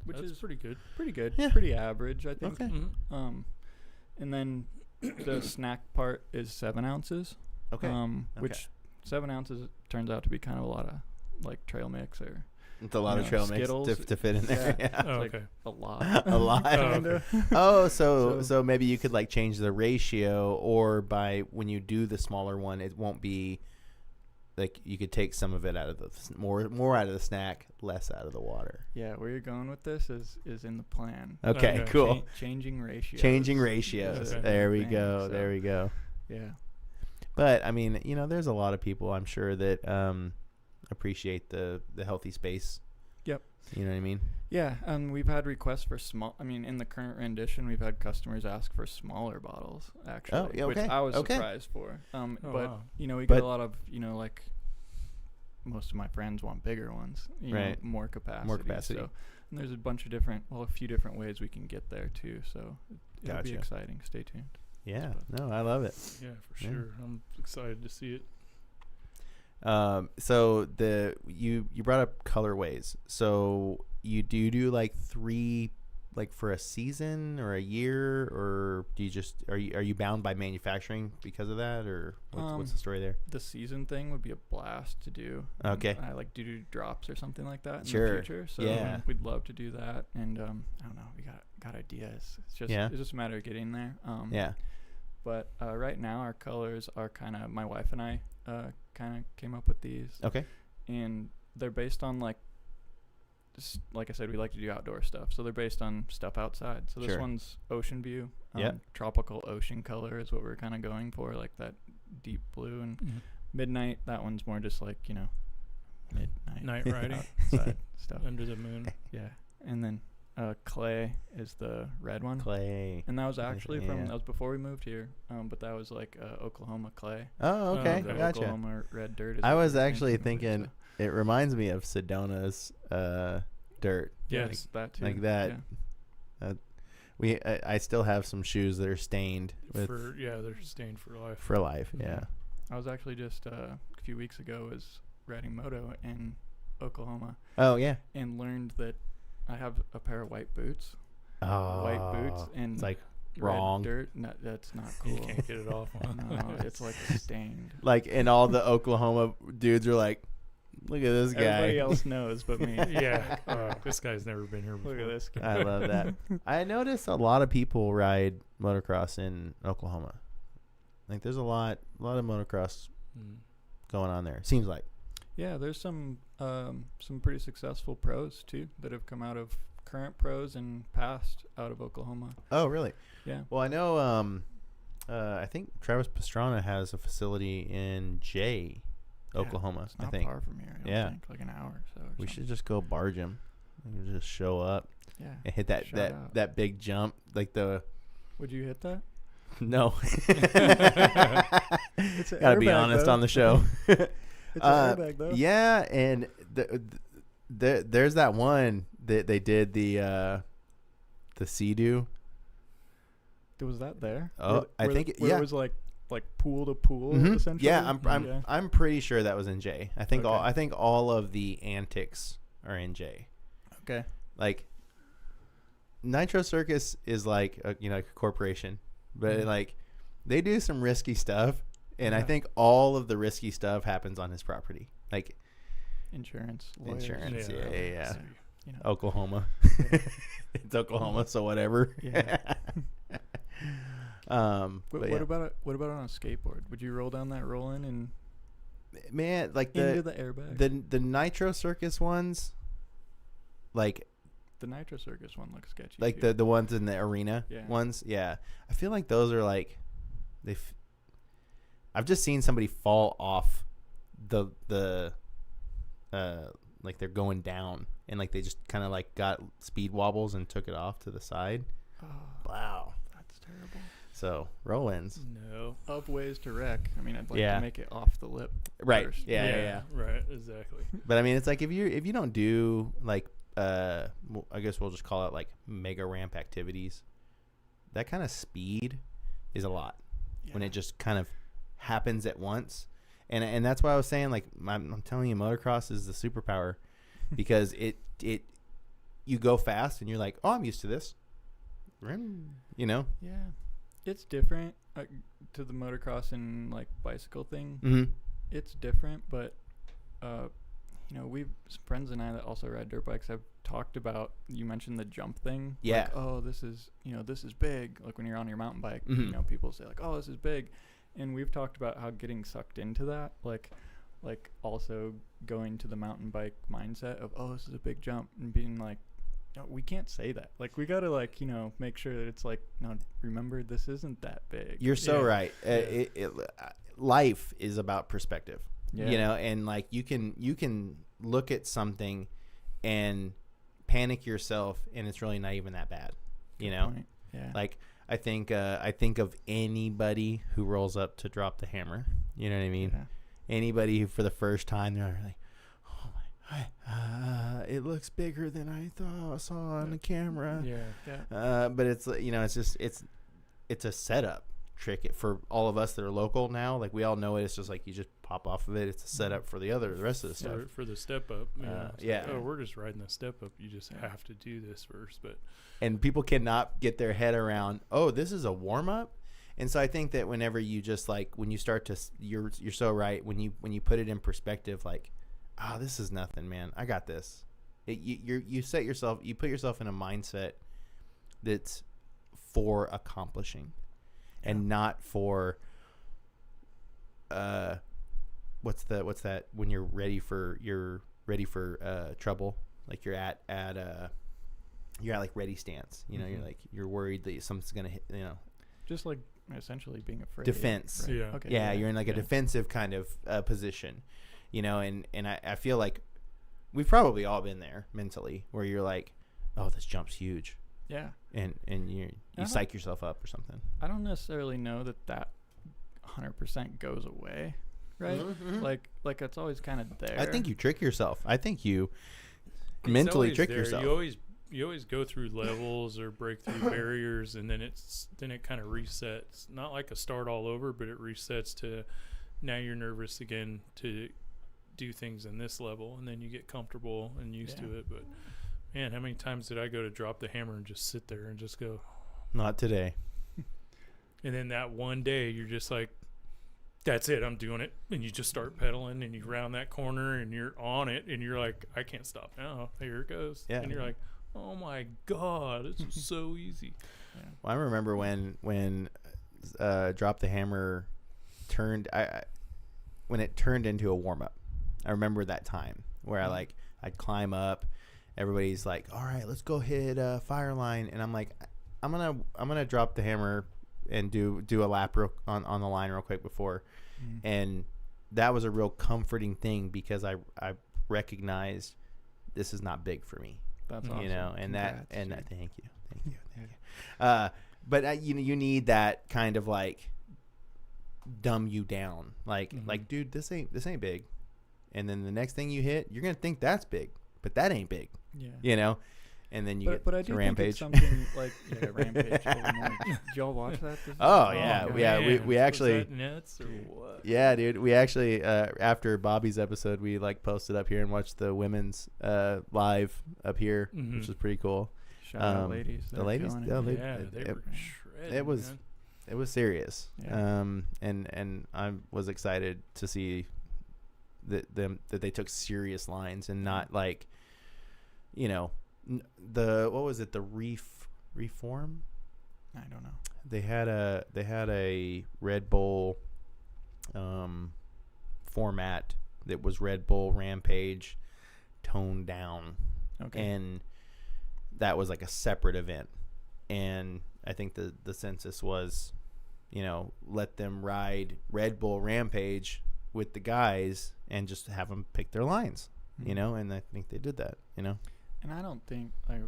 which That's is pretty good. pretty good, Yeah. pretty average, I think. okay. Mhm. And then the snack part is 7 ounces. Okay. Which 7 ounces turns out to be kind of a lot of like trail mix or It's a lot of trail mix Skittles. to fit in there. Yeah. Yeah. Oh, like okay. a lot. A lot. Oh, Kinda. Oh, So- so maybe you could like change the ratio, or by when you do the smaller one, it won't be like you could take some of it out of the more out of the snack, less out of the water. Yeah, where you're going with this is in the plan. Okay, Okay. cool. Changing ratios. Changing ratios. Okay. There we Thing, go. so- There we go. Yeah. But I mean, there's a lot of people I'm sure that appreciate the healthy space Yep. You know what I mean? Yeah, and we've had requests for small. I mean, in the current rendition, we've had customers ask for smaller bottles, actually, Oh, yeah, okay. which I was Okay. surprised for. Oh, But wow. you know, we But- get a lot of, you know, like most of my friends want bigger ones, you know, Right. more capacity. More capacity. So, and there's a bunch of a few different ways we can get there too. So it'll be Gotcha. exciting. Stay tuned. Yeah. No, I love it. Yeah, for Yeah. sure. I'm excited to see it. So you brought up colorways. So you do like 3, like for a season or a year, or do you just are you bound by manufacturing because of that, or what's the story there? The season thing would be a blast to do. Okay. I like to do drops or something like that in Sure. the future. So Yeah. we'd love to do that. And I don't know, we got ideas. It's just Yeah. it's just a matter of getting there. Yeah. But right now our colors are kind of, my wife and I kind of came up with these, Okay. and they're based on like I said, we like to do outdoor stuff, so they're based on stuff outside. So this Sure. one's ocean view. Yep. Tropical ocean color is what we're kind of going for, like that deep blue. And midnight, that one's more just like, you know, midnight Night riding outside stuff. under the moon. Yeah. And then clay is the red one. Clay. And that was actually Yeah. that was before we moved here, but that was like Oklahoma clay. Oh, okay. okay. The Gotcha. Oklahoma red dirt. Is I what was we're actually thinking of, thinking it reminds me of Sedona's dirt. Yes. that too. Like that. I still have some shoes that are stained with They're stained for life. for life. Yeah. I was actually just a few weeks ago was riding moto in Oklahoma Oh yeah. and learned that I have a pair of white boots. Oh. White boots and it's like red wrong. dirt. No, that's not cool. You can't get it off. No, it's like stained. like, and all the Oklahoma dudes are like, look at this guy. Everybody else knows but me. Yeah. This guy's never been here before. Look at this guy. I love that. I noticed a lot of people ride motocross in Oklahoma. Like, there's a lot of motocross Mm. going on there. Seems like. Yeah, there's some pretty successful pros too that have come out of current pros and past out of Oklahoma. Oh, really? Yeah. Well, I know. I think Travis Pastrana has a facility in Jay, Yeah, Oklahoma. It's not I think far from here. I don't think, like an hour or so. Or we something. should just go barge him. We can just show up Yeah. and hit that Shout out. that big jump, like the. Would you hit that? No. It's an Gotta be airbag, honest though. on the show. It's an airbag though. Yeah, and there's that one that they did the Sea-Doo. Was that there? Oh, I think where yeah. it was like pool to pool Mhm. essentially. Yeah, I'm pretty sure that was in J. I think Okay. all of the antics are in J. Okay. Like, Nitro Circus is like like a corporation, but Mhm. like they do some risky stuff, and I Yeah. think all of the risky stuff happens on his property, like Insurance. Lawyers, Insurance, yeah. so, you know. Oklahoma. It's Oklahoma, so whatever. Yeah. But What yeah. about on a skateboard? Would you roll down that roll in and Man, like into the airbag? the Nitro Circus ones, like The Nitro Circus one looks sketchy. like too. the ones in the arena Yeah. ones, yeah. I feel like those are like I've just seen somebody fall off the like they're going down, and like they just kind of like got speed wobbles and took it off to the side. Oh, Wow. that's terrible. So roll-ins. No. Of ways to wreck. I mean, I'd like Yeah. to make it off the lip. Right. First. Yeah. Right. Exactly. But I mean, it's like if you don't do like I guess we'll just call it like mega ramp activities. That kind of speed is a lot when it just kind of happens at once, and that's why I was saying, like, I'm telling you, motocross is the superpower because it you go fast and you're like, oh, I'm used to this, you know. Yeah, it's different to the motocross and like bicycle thing. Mm-hmm. It's different, but we've friends and I that also ride dirt bikes have talked about. You mentioned the jump thing. Yeah. Like, oh, this is big. Like when you're on your mountain bike, Mhm. people say like, oh, this is big, and we've talked about how getting sucked into that, like also going to the mountain bike mindset of, oh, this is a big jump, and being like, no, we can't say that. Like, we gotta make sure that it's like, no, remember, this isn't that big. You're so Yeah. right. Life is about perspective. Yeah. And like you can look at something and panic yourself, and it's really not even that bad, you know? Point. Yeah. Like, I think of anybody who rolls up to drop the hammer. You know what I mean? Yeah. Anybody who for the first time they're like, "Oh my, it looks bigger than I saw on the camera." Yeah. But it's it's a setup trick for all of us that are local now. Like, we all know it. It's just like you just pop off of it. It's a setup for the rest of the stuff. For the step up. Yeah. Like, we're just riding the step up. You just have to do this first. And people cannot get their head around, oh, this is a warm up. And so I think that whenever you just like, when you start to, you're so right. When you put it in perspective, like, oh, this is nothing, man. I got this. You put yourself in a mindset that's for accomplishing, and not for, what's that when you're ready for trouble, like you're at like ready stance, you know, you're worried that something's gonna hit, you know, just like essentially being afraid. Defense. Right? Yeah. Okay. Yeah, you're in like a defensive kind of position, you know, and I feel like we've probably all been there mentally, where you're like, oh, this jump's huge. Yeah. And you psych yourself up or something. I don't necessarily know that 100% goes away, right? Mm-hmm. Like it's always kind of there. I think you trick yourself. I think you It's mentally always trick there. yourself. You always go through levels or break through barriers, and then it kind of resets. Not like a start all over, but it resets to now you're nervous again to do things in this level, and then you get comfortable and used to it. But man, how many times did I go to drop the hammer and just sit there and just go, Not today. and then that one day you're just like, that's it, I'm doing it, and you just start pedaling and you round that corner and you're on it and you're like, I can't stop now, here it goes. And you're like, oh my god, this is so easy. Well, I remember when Drop the Hammer turned when it turned into a warm up. I remember that time where I'd climb up, everybody's like, all right, let's go hit fire line, and I'm like, I'm gonna drop the hammer and do a lap on the line real quick before. And that was a real comforting thing, because I recognized this is not big for me. That's awesome. You know, and Congrats, that thank you. But you need that kind of like dumb you down, like dude, this ain't big, and then the next thing you hit, you're gonna think that's big, but that ain't big. Yeah. You know. And then you get I do Rampage. Think it's something like Rampage. Did y'all watch that? Oh yeah, God. yeah. We actually. Was that nuts or what? Yeah, dude. We actually after Bobby's episode, we like posted up here and watched the women's live up here, which was pretty cool. Shout out ladies. The ladies, it. they They were shredding. It was serious. Yeah. And I was excited to see that they took serious lines and not like, you know. What was it? The reform? I don't know. They had a Red Bull format that was Red Bull Rampage toned down. Okay. And that was like a separate event. And I think the census was, you know, let them ride Red Bull Rampage with the guys and just have them pick their lines, you know, and I think they did that, you know. And I don't think, I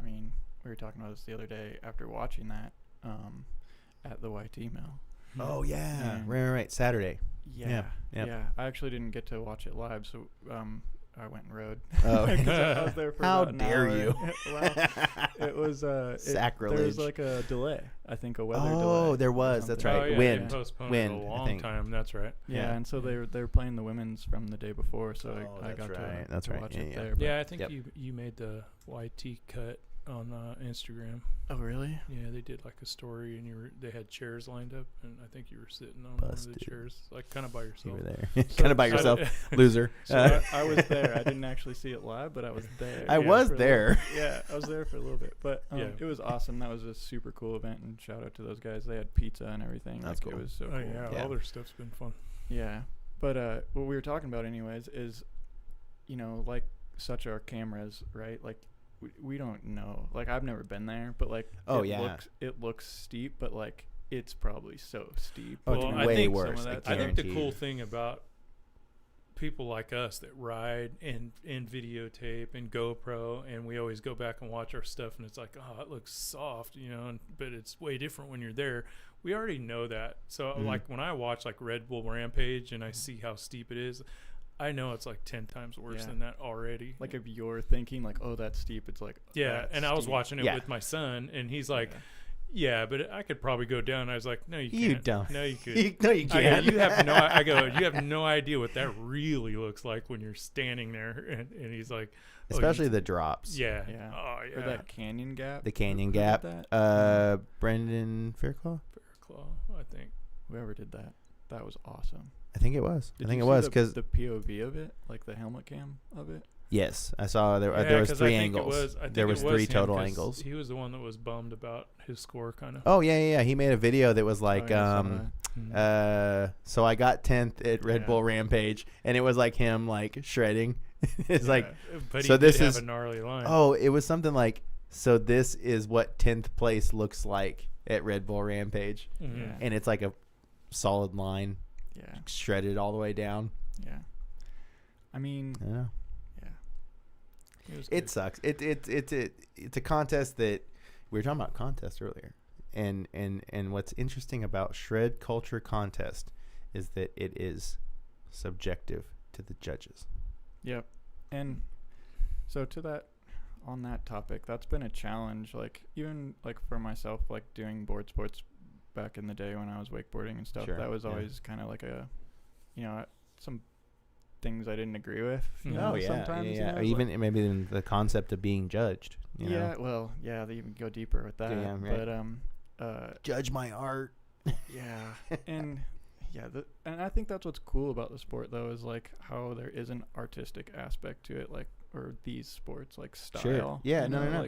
mean, we were talking about this the other day after watching that at the YT mill. Oh, yeah. Right. Saturday. Yeah. I actually didn't get to watch it live, so I went and rode. Oh. 'Cause I was there for How about an dare hour. you. Well, it was sacrilege. There was like a delay. I think a weather delay. Oh, there was. That's right. Oh, yeah, Wind. they postponed Wind, it a I long think. time. That's right. Yeah, and so they were playing the women's from the day before, so I got to watch it there. Yeah, I think you made the YT cut on Instagram. Oh, really? Yeah, they did like a story, and they had chairs lined up, and I think you were sitting on Busted. one of the chairs, like kind of by yourself. You were there. Kind of by yourself, loser. So I was there. I didn't actually see it live, but I was there. I was there. Yeah, I was there for a little bit, but it was aweson. That was a super cool event, and shout out to those guys. They had pizza and everything. That's cool. It was so Oh cool. yeah, all their stuff's been fun. Yeah, but what we were talking about anyways is, you know, like such our cameras, right? Like we don't know. Like I've never been there, but like it looks steep, but like it's probably so steep. Oh, Well, it's I way think worse. some of that- I think the guarantee cool you. thing about people like us that ride and videotape and GoPro, and we always go back and watch our stuff, and it's like, oh, it looks soft, but it's way different when you're there. We already know that. So like when I watch like Red Bull Rampage and I see how steep it is, I know it's like 10 times worse than that already. Like if you're thinking like, oh, that's steep, it's like, yeah. And I was watching it with my son, and he's like, yeah, but I could probably go down. I was like, no, you can't. You don't. No, you could. No, you can't. You have no idea what that really looks like when you're standing there. And he's like, especially the drops. Yeah. Yeah. Oh, yeah. Or that canyon gap. The canyon gap. Brendan Fairclough, I think. Whoever did that. That was awesome. I think it was. Did I think you it was see because the POV of it, like the helmet cam of it. yes, I saw there was 3 angles. There was 3 total angles. He was the one that was bummed about his score, kind of. Oh yeah. He made a video that was like, Oh, so I got 10th at Red Bull Rampage, and it was like him like shredding. It's like, but so he this did is have a gnarly line. Oh, it was something like, so this is what 10th place looks like at Red Bull Rampage, and it's like a solid line, shredded all the way down. Yeah, I mean, Yeah. It It sucks. It's a contest that we were talking about contest earlier, and what's interesting about shred culture contest is that it is subjective to the judges. Yep. And so on that topic, that's been a challenge. Like even like for myself, like doing board sports back in the day when I was wakeboarding and stuff. Sure, that was always kind of like a, some things I didn't agree with. Sometimes. Or even maybe even the concept of being judged. You know? Well, they even go deeper with that. Yeah, right. But judge my art. yeah, and and I think that's what's cool about the sport though, is like how there is an artistic aspect to it, like, or these sports, like style. Sure. Yeah, no.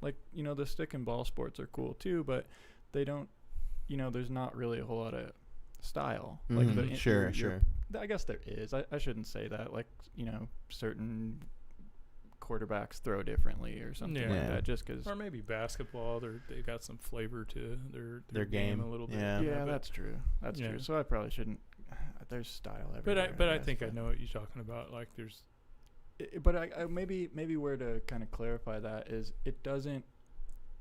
Like the stick and ball sports are cool too, but they don't. There's not really a whole lot of style. Like sure. I guess there is. I shouldn't say that. Like certain quarterbacks throw differently or something like that. Just because. Or maybe basketball. They got some flavor to their game a little bit. Yeah, that's true. That's true. So I probably shouldn't. There's style everywhere. But I think I know what you're talking about. Like there's. But I maybe where to kind of clarify that is it doesn't.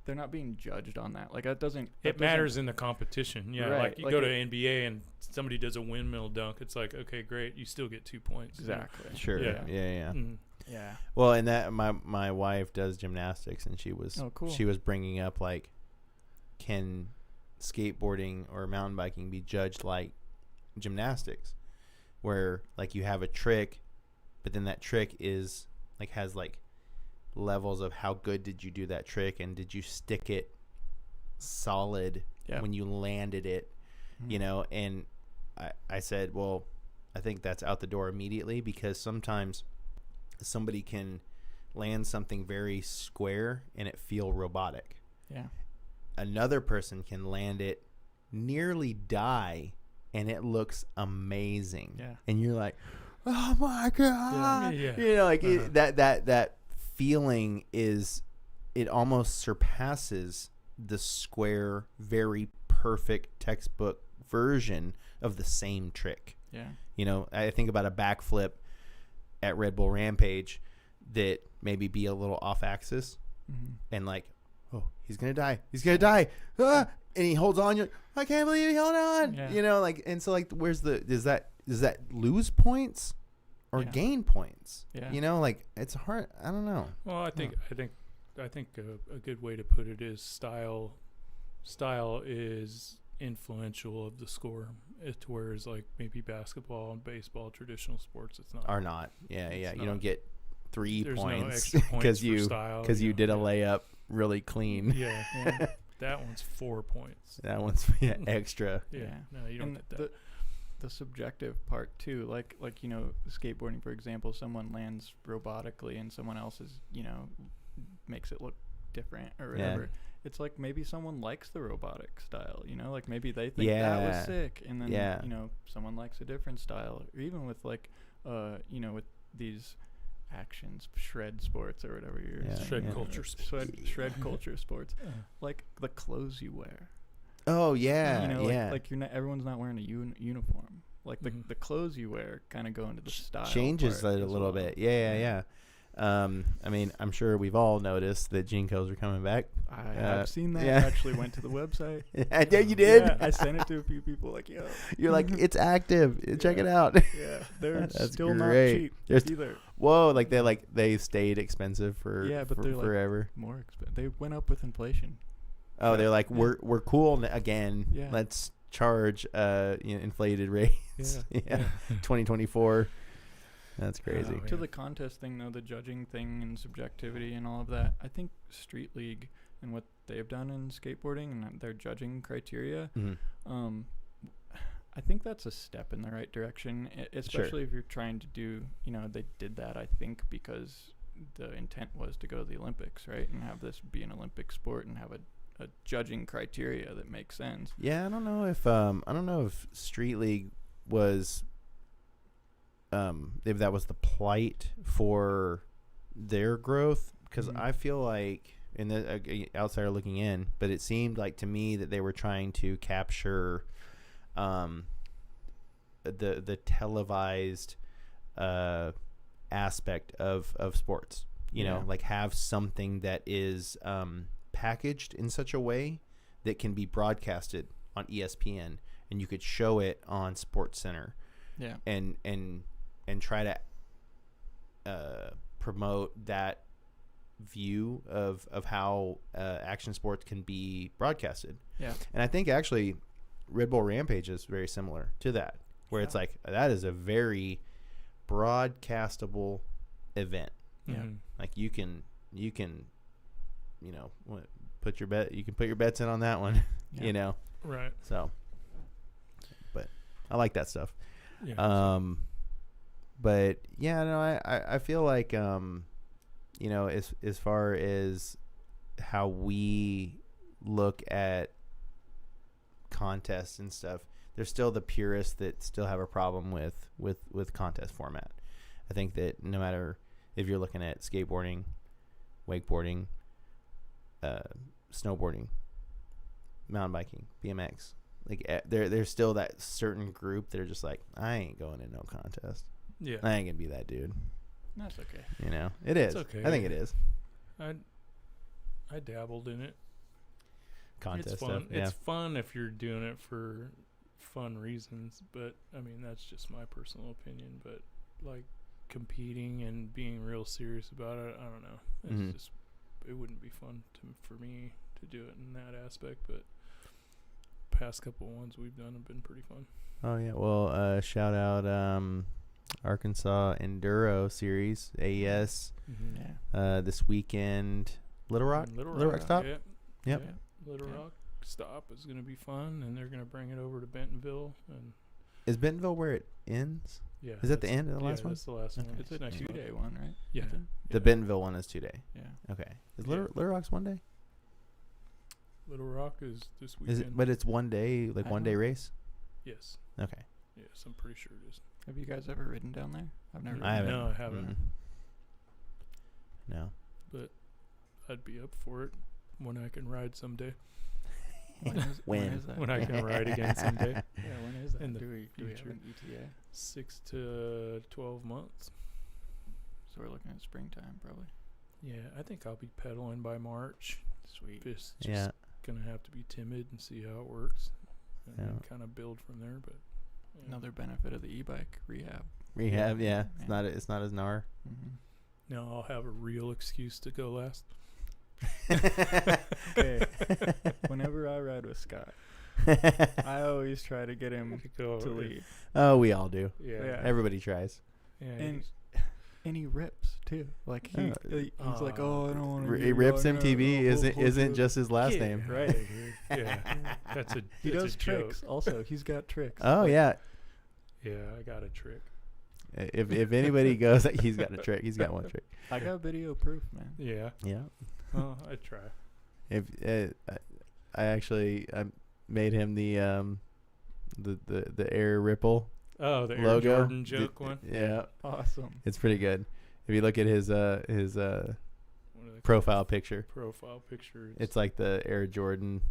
They're not being judged on that. Like that doesn't. It matters in the competition. Yeah, right. Like you go to NBA and somebody does a windmill dunk. It's like, okay, great, you still get 2 points. Exactly. Sure. Yeah. Mm-hmm. Yeah. Well, and that my wife does gymnastics, and she was cool. She was bringing up like, can skateboarding or mountain biking be judged like gymnastics, where like you have a trick, but then that trick is like has like levels of how good did you do that trick, and did you stick it solid when you landed it, and I said, well, I think that's out the door immediately, because sometimes somebody can land something very square and it feel robotic. Another person can land it, nearly die, and it looks amazing. And you're like, oh my god. That feeling it almost surpasses the square, very perfect textbook version of the same trick. I think about a backflip at Red Bull Rampage that maybe be a little off axis, and like, oh, he's gonna die, and he holds on. You're like, I can't believe he held on. And so like, where's does that lose points or gain points? Like it's hard. I don't know. Well, I think a good way to put it is style is influential of the score, to whereas like maybe basketball and baseball, traditional sports, it's not. Are not. Yeah. You don't get 3 There's points no extra points because you did a layup really clean. Yeah. That one's 4 points. That one's extra. Yeah. No, you don't get that. The subjective part too, like skateboarding, for example, someone lands robotically and someone else is makes it look different or whatever. It's like maybe someone likes the robotic style, like maybe they think that was sick, and then someone likes a different style. Or even with like with these actions, shred sports or whatever culture sports. Shred culture sports, like the clothes you wear. Oh yeah, like you're not. Everyone's not wearing a uniform. Like the clothes you wear kind of go into the style. Changes part it a as little well. bit. Yeah. I mean, I'm sure we've all noticed that JNCOs are coming back. I have seen that. yeah. I actually went to the website. Yeah, you did. Yeah, I sent it to a few people. Like, yo, You're like, it's active. Check Yeah. it out. yeah, they're That's still great. not cheap There's- either. Whoa, like they stayed expensive for But they're like forever. more expensive. They went up with inflation. Oh, they're like, Yeah. we're cool again. Yeah. Let's charge inflated rates. Yeah. 2024. That's crazy. Oh, To yeah. the contest thing though, the judging thing and subjectivity and all of that, I think Street League and what they've done in skateboarding and their judging criteria, Mhm. I think that's a step in the right direction, especially if you're trying to do, they did that, I think, because the intent was to go to the Olympics, right? And have this be an Olympic sport and have a judging criteria that makes sense. Yeah, I don't know if Street League was if that was the plight for their growth, because Mhm. I feel like in the outsider looking in, but it seemed like to me that they were trying to capture the televised aspect of sports, Yeah. like have something that is packaged in such a way that can be broadcasted on ESPN, and you could show it on Sports Center, Yeah. and try to promote that view of how action sports can be broadcasted. Yeah. And I think actually Red Bull Rampage is very similar to that, where it's like that is a very broadcastable event. Yeah. Mhm. Like you can put your bets in on that one. Yeah. Right. So but I like that stuff. Yeah. But yeah, no, I feel like as far as how we look at contests and stuff, there's still the purists that still have a problem with contest format. I think that no matter if you're looking at skateboarding, wakeboarding, snowboarding, mountain biking, BMX, like there's still that certain group that are just like, I ain't going in no contest. Yeah. I ain't gonna be that dude. That's okay. It is. okay. I think it is. I dabbled in it. Contest It's fun. stuff. Yeah. It's fun if you're doing it for fun reasons, but I mean that's just my personal opinion. But like competing and being real serious about it, I don't know. It's Mhm. just it wouldn't be fun for me to do it in that aspect. But past couple ones we've done have been pretty fun. Oh yeah. Well, shout out Arkansas Enduro Series AES Yeah. this weekend. Little Rock. Little Rock stop. Yep. Yep. Yeah. Little Yeah. Rock stop is going to be fun, and they're going to bring it over to Bentonville. And Is Bentonville where it ends? yeah, Is that the that's- end of the last one? That's the last Okay. one. It's a next month. 2-day one, right? Yeah. Ethan? The Yeah. Bentonville one is 2 day. Yeah. Okay. Is Yeah. Little Rock's 1 day? Little Rock is this Is weekend. it? But it's 1 day, like I 1 day don't- race. Yes. Okay. Yes, I'm pretty sure it is. Have you guys ever ridden down there? I've never. I haven't. No, I haven't. Mm. No. But I'd be up for it when I can ride someday. When is, When? when is that? When I can ride again someday. Yeah, when is that? In the do we have future. an ETA? 6 to 12 months. So we're looking at springtime, probably. Yeah, I think I'll be pedaling by March. Sweet. Just Yeah. gonna have to be timid and see how it works, and then Yeah. kind of build from there. But yeah. Another benefit of the e-bike rehab. Rehab. Yeah. Yeah. It's not as gnar. Mm-hmm. Now I'll have a real excuse to go last. Okay. Whenever I ride with Scott, I always try to get him Go, to lead. Oh, we all do. Yeah. Yeah. Everybody tries. Yeah. And he rips too. Like he's like, oh, I don't want to. He rips MTV isn't just his last Get name. outta here. Yeah. That's a. He that's does a tricks. joke. Also, he's got tricks. Oh Like, yeah. Yeah, I got a trick. If anybody goes, he's got a trick. He's got one trick. I got video proof, man. Yeah. Yeah. Oh, I try. If I made him the Air Ripple Oh, the Air logo Jordan joke one. Yeah, Awesome. it's pretty good. If you look at his What are they profile picture, called? Profile picture. it's like the Air Jordan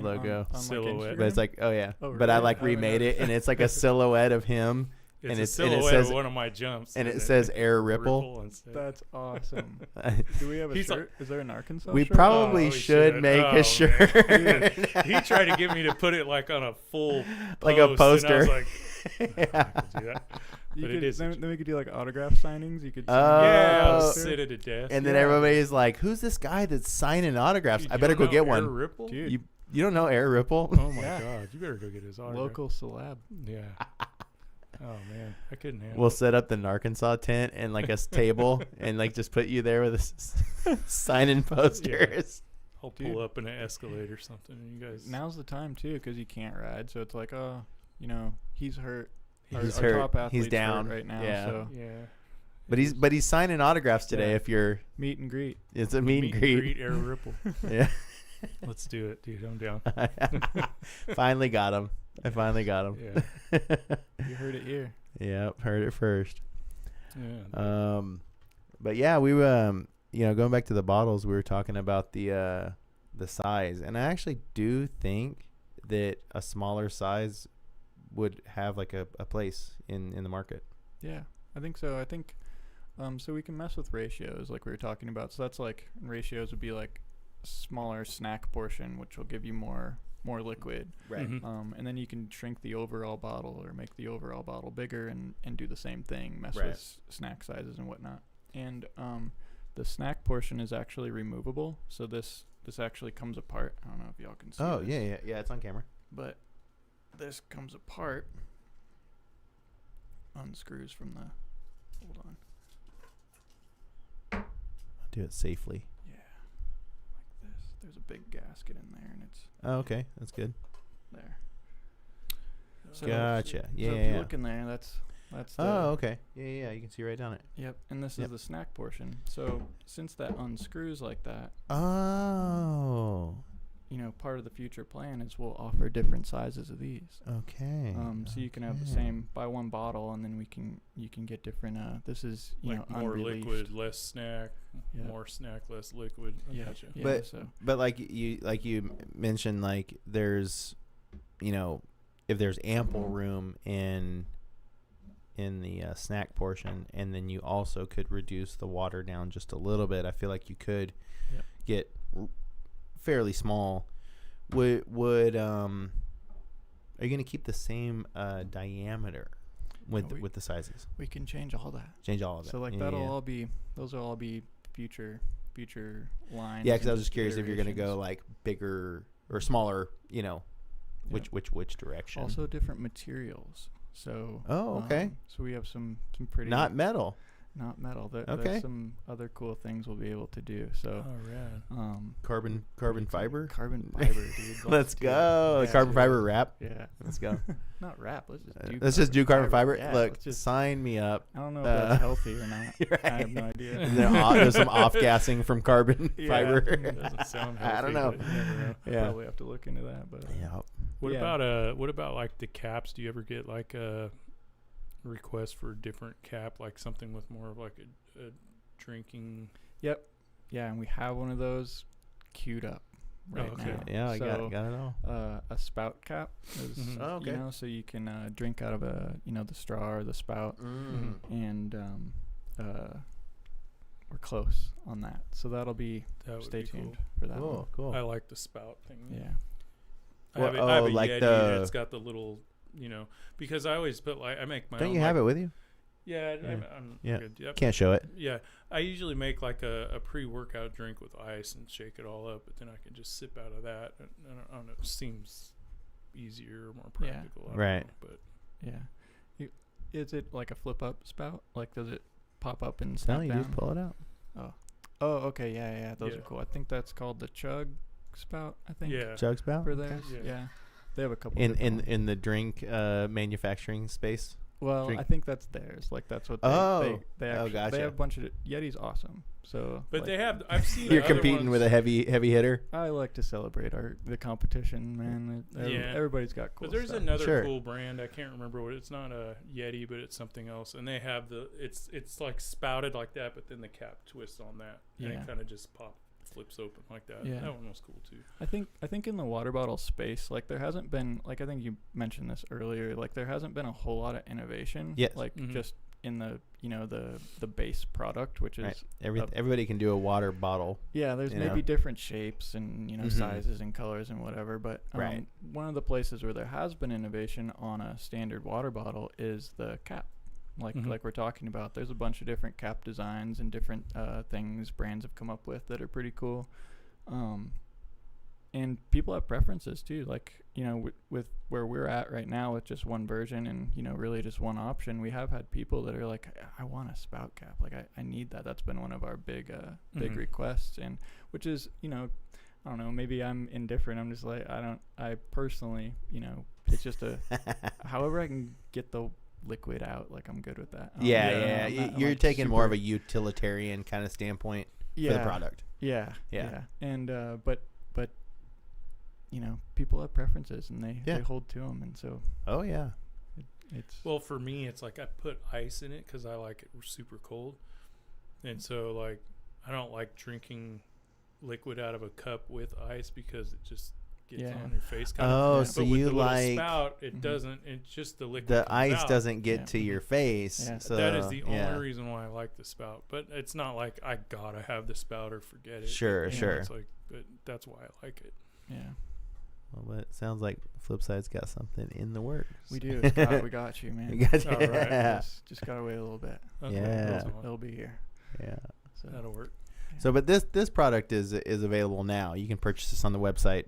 logo. on Silhouette. But it's Instagram? like, oh yeah. Oh, But I really? like I haven't remade it, noticed. and it's like a silhouette of him, It's and a it silhouette says- of one of my jumps. and isn't it says Air Ripple. instead. That's awesome. Do we have a He's shirt? Is there an Arkansas We shirt? probably we should make Oh, a shirt. man. He tried to get me to put it like on a full Like a post, and I was poster. like, Yeah. I'm not gonna do that. You But it could, is a then we could do like autograph signings. You could. Yeah, I'll Oh. sit at a desk. And then Yeah. everybody's like, "Who's this guy that's signing autographs? Dude, I you better don't go get know Air one." Ripple? Dude. You don't know Air Ripple? Oh my Yeah. god, you better go get his autograph. Local celeb. Yeah. Oh man, I couldn't handle We'll it. set up the Gnarkansas tent and like a table and like just put you there with signing posters. I'll Dude. pull up in an Escalade or something, and you guys. Now's the time too, because you can't ride. So it's like, oh, he's hurt. He's our hurt. top athlete's He's down hurt right now. Yeah. So Yeah. But he's signing autographs today. Yeah. If you're, meet and greet. it's a meet and greet. Air Ripple. Yeah. Let's do it, dude. I'm down. Finally got him. I finally got him. Yeah. You heard it here. Yep, heard it first. Yeah. But yeah, we going back to the bottles, we were talking about the size, and I actually do think that a smaller size would have like a place in the market. Yeah, I think so. I think so we can mess with ratios like we were talking about. So that's like ratios would be like smaller snack portion, which will give you more liquid. Right. Mhm. And then you can shrink the overall bottle or make the overall bottle bigger and do the same thing, mess Right. with snack sizes and whatnot. And the snack portion is actually removable. So this actually comes apart. I don't know if y'all can see Oh this, yeah, it's on camera. but this comes apart, unscrews from the, hold on. I'll do it safely. Yeah, like this. There's a big gasket in there, and it's Oh, okay, that's good. there. So- Gotcha. Yeah. So if you look in there, that's the, Oh, okay. Yeah, you can see right down it. Yep, and this Yep. is the snack portion. So since that unscrews like that, Oh, part of the future plan is we'll offer different sizes of these. okay. So you can have the Okay. same, buy one bottle, and then you can get different. This is Like more unreleased. liquid, less snack. Yeah. More snack, less liquid. I Yeah, gotcha. yeah. But- So But like you mentioned, like there's, if there's ample room in the snack portion, and then you also could reduce the water down just a little bit. I feel like you could Yep. get fairly small. Would are you going to keep the same diameter with we- with the sizes? we can change all that. Change all of it. So like Yeah, that'll yeah. all be, those will all be future lines. Yeah, because I and was just curious if you're going to go iterations. like bigger or smaller. Which direction? Also different materials. So Oh, okay. So we have some pretty Not metal. not metal. Okay. There's some other cool things we'll be able to do. So Oh, rad. Carbon pretty fiber. carbon fiber, dude. Let's do it. go. Yeah, carbon dude. fiber wrap. Yeah. Let's go. Not wrap. Let's just do carbon fiber. Yeah, Look, let's just, sign me up. I don't know if that's healthy or not. Right. I have no idea. There's some off gassing from carbon Yeah. fiber. It doesn't sound healthy. I don't know. but you never know. I'll Yeah. probably have to look into that, but Yeah. What Yeah. about like the caps? Do you ever get like a request for a different cap, like something with more of like a drinking? yeah, and we have one of those queued up right okay. now. Yeah, I got So, it all. a spout cap is, Mhm. Oh, okay. so you can drink out of the straw or the spout, and we're close on that. So that'll be, That would stay be tuned cool. for that one. Cool. I like the spout thing. Yeah. I have, Well, I have a like Yeti the- that's got the little, because I always put like I make my Don't own. you have it with you? Yeah, Yeah. I'm Yeah. good. Yep. Can't show it. Yeah, I usually make like a pre-workout drink with ice and shake it all up, but then I can just sip out of that. I don't know. It seems easier, more Yeah. practical. I don't Right. know, but Yeah. Is it like a flip up spout? Like, does it pop up and No, snap you down? just pull it out. Oh, okay. Yeah. Those Yeah. are cool. I think that's called the chug spout. I think. yeah, Chug spout. For theirs. Yeah. Yeah. They have a couple. In different ones. in the drink manufacturing space. Well, drink- I think that's theirs. Like that's what they Oh. they Oh, actually, gotcha. they have a bunch of Yeti's awesome. So but like, they have. I've seen. You're the other competing with ones, a heavy hitter. I like to celebrate the competition, man. Yeah. Everybody's got cool But there's stuff. another Sure. cool brand. I can't remember what. It's not a Yeti, but it's something else. And they have it's like spouted like that, but then the cap twists on that, and Yeah. it kind of just pops. flips open like that. Yeah. That one was cool too. I think in the water bottle space, like there hasn't been, like I think you mentioned this earlier, like there hasn't been a whole lot of innovation. Yes. Like Mhm. just in the the base product, which is Right. Everybody can do a water bottle. yeah. There's You maybe know? different shapes and Mhm. sizes and colors and whatever, but Right. one of the places where there has been innovation on a standard water bottle is the cap. Mhm. Like we're talking about, there's a bunch of different cap designs and different things brands have come up with that are pretty cool. And people have preferences too. Like, with where we're at right now with just one version and, really just one option, we have had people that are like, I want a spout cap. Like I need that. That's been one of our big Mhm. requests, and which is, I don't know, maybe I'm indifferent. I'm just like, I personally, it's just however I can get the liquid out, like I'm good with that. Yeah. I'm You're like taking more of super- a utilitarian kind of standpoint for yeah, the product. Yeah. Yeah. And but people have preferences and they hold to them, and so Oh yeah. it's Well, for me, it's like I put ice in it because I like it super cold, and so like I don't like drinking liquid out of a cup with ice because it just gets Yeah. on your face. Oh, Yeah. so But with you the little like spout, it Mhm. doesn't. It's just the liquid. the comes ice out. doesn't get Yeah. to your face. Yeah. So That is the yeah. only reason why I like the spout. But it's not like I gotta have the spout or forget it. Sure, You know, sure. It's like, but that's why I like it. yeah. Well, but it sounds like Flipside's got something in the works. We do. Scott, we got you, man. We got you. All right. Yeah. Just gotta wait a little bit. Okay, Yeah. that's fine. They'll be here. Yeah. So That'll work. So, but this product is available now. You can purchase this on the website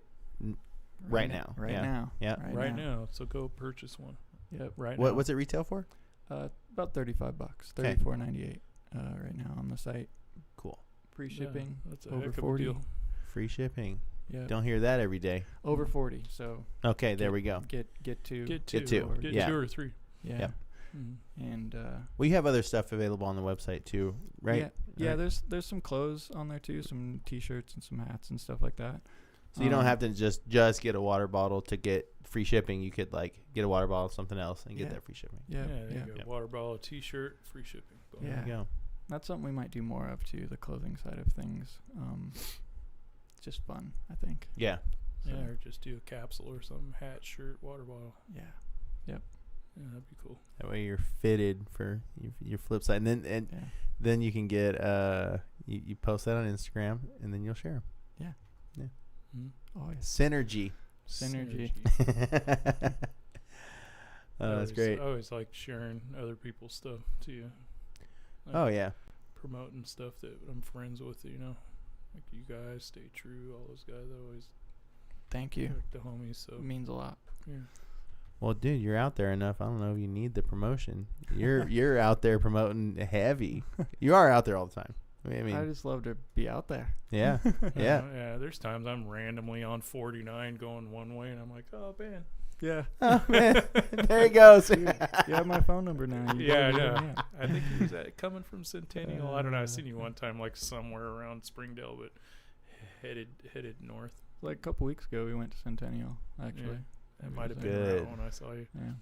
right now. Right Yeah. now. Yeah. Right now, so go purchase one. Yep. Right What now. what's it retail for? About $35, Okay. $34.98 right now on the site. Cool. Free Yeah, shipping. that's a over heck of a 40. deal. Free shipping. Yeah. Don't hear that every day. Over 40. So Okay, there we go. get two. Get Get two. two. Get Yeah. 2 or 3. Yeah. Yep. And We have other stuff available on the website too, right? Yeah. Right. There's some clothes on there too, some T-shirts and some hats and stuff like that. So you don't have to just get a water bottle to get free shipping. You could like get a water bottle, something else, and get Yeah. that free shipping. Yeah. There you go. Yep. Water bottle, T-shirt, free shipping. Boom. Yeah. There you go. That's something we might do more of too, the clothing side of things. It's just fun, I think. Yeah. So, Yeah, or just do a capsule or something. Hat, shirt, water bottle. yeah. Yeah, that'd be cool. That way you're fitted for your flip side, and Yeah. then you can get you post that on Instagram, and then you'll share Mm. Oh, yeah. synergy. Synergy. That's great. I always like sharing other people's stuff too. Like Oh yeah. promoting stuff that I'm friends with, like you guys, Stay True, all those guys. I always Thank you. like the homies. So It means a lot. yeah. Well, dude, you're out there enough. I don't know if you need the promotion. You're out there promoting heavy. You are out there all the time. I mean, I just love to be out there. yeah, yeah. Yeah. There's times I'm randomly on 49 going one way, and I'm like, oh man. Yeah. Oh man, there he goes. You have my phone number now. You Yeah, I gotta hit know. me up. I think he was coming from Centennial. I don't know. I seen you one time, like somewhere around Springdale, but headed north. Like a couple weeks ago, we went to Centennial, actually. That might have been Good. around when I saw you. Yeah.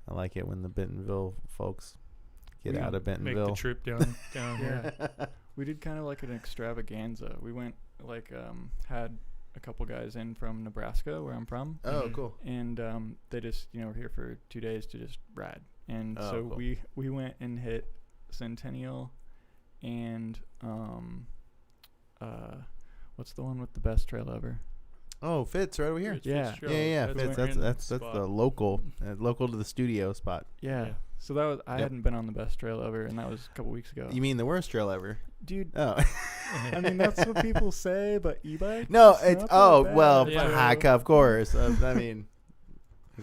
I like it when the Bentonville folks get We out of Make Bentonville. the trip down here. Yeah. We did kind of like an extravaganza. We went, had a couple guys in from Nebraska, where I'm from. Oh, Mhm. cool. And they just, were here for 2 days to just ride. And Oh, so cool. we went and hit Centennial and, what's the one with the best trail ever? Oh, Fitz right over here. Fitz Yeah. Fitzgerald. Yeah, That's Fitz. a random That's spot. the local to the studio spot. Yeah. Yeah. So that was, I Yep. hadn't been on the best trail ever, and that was a couple weeks ago. You mean the worst trail ever? Dude, Oh. I mean, that's what people say, but e-bike? No, it's not oh that well, bad. Yeah. heck, of course. I mean,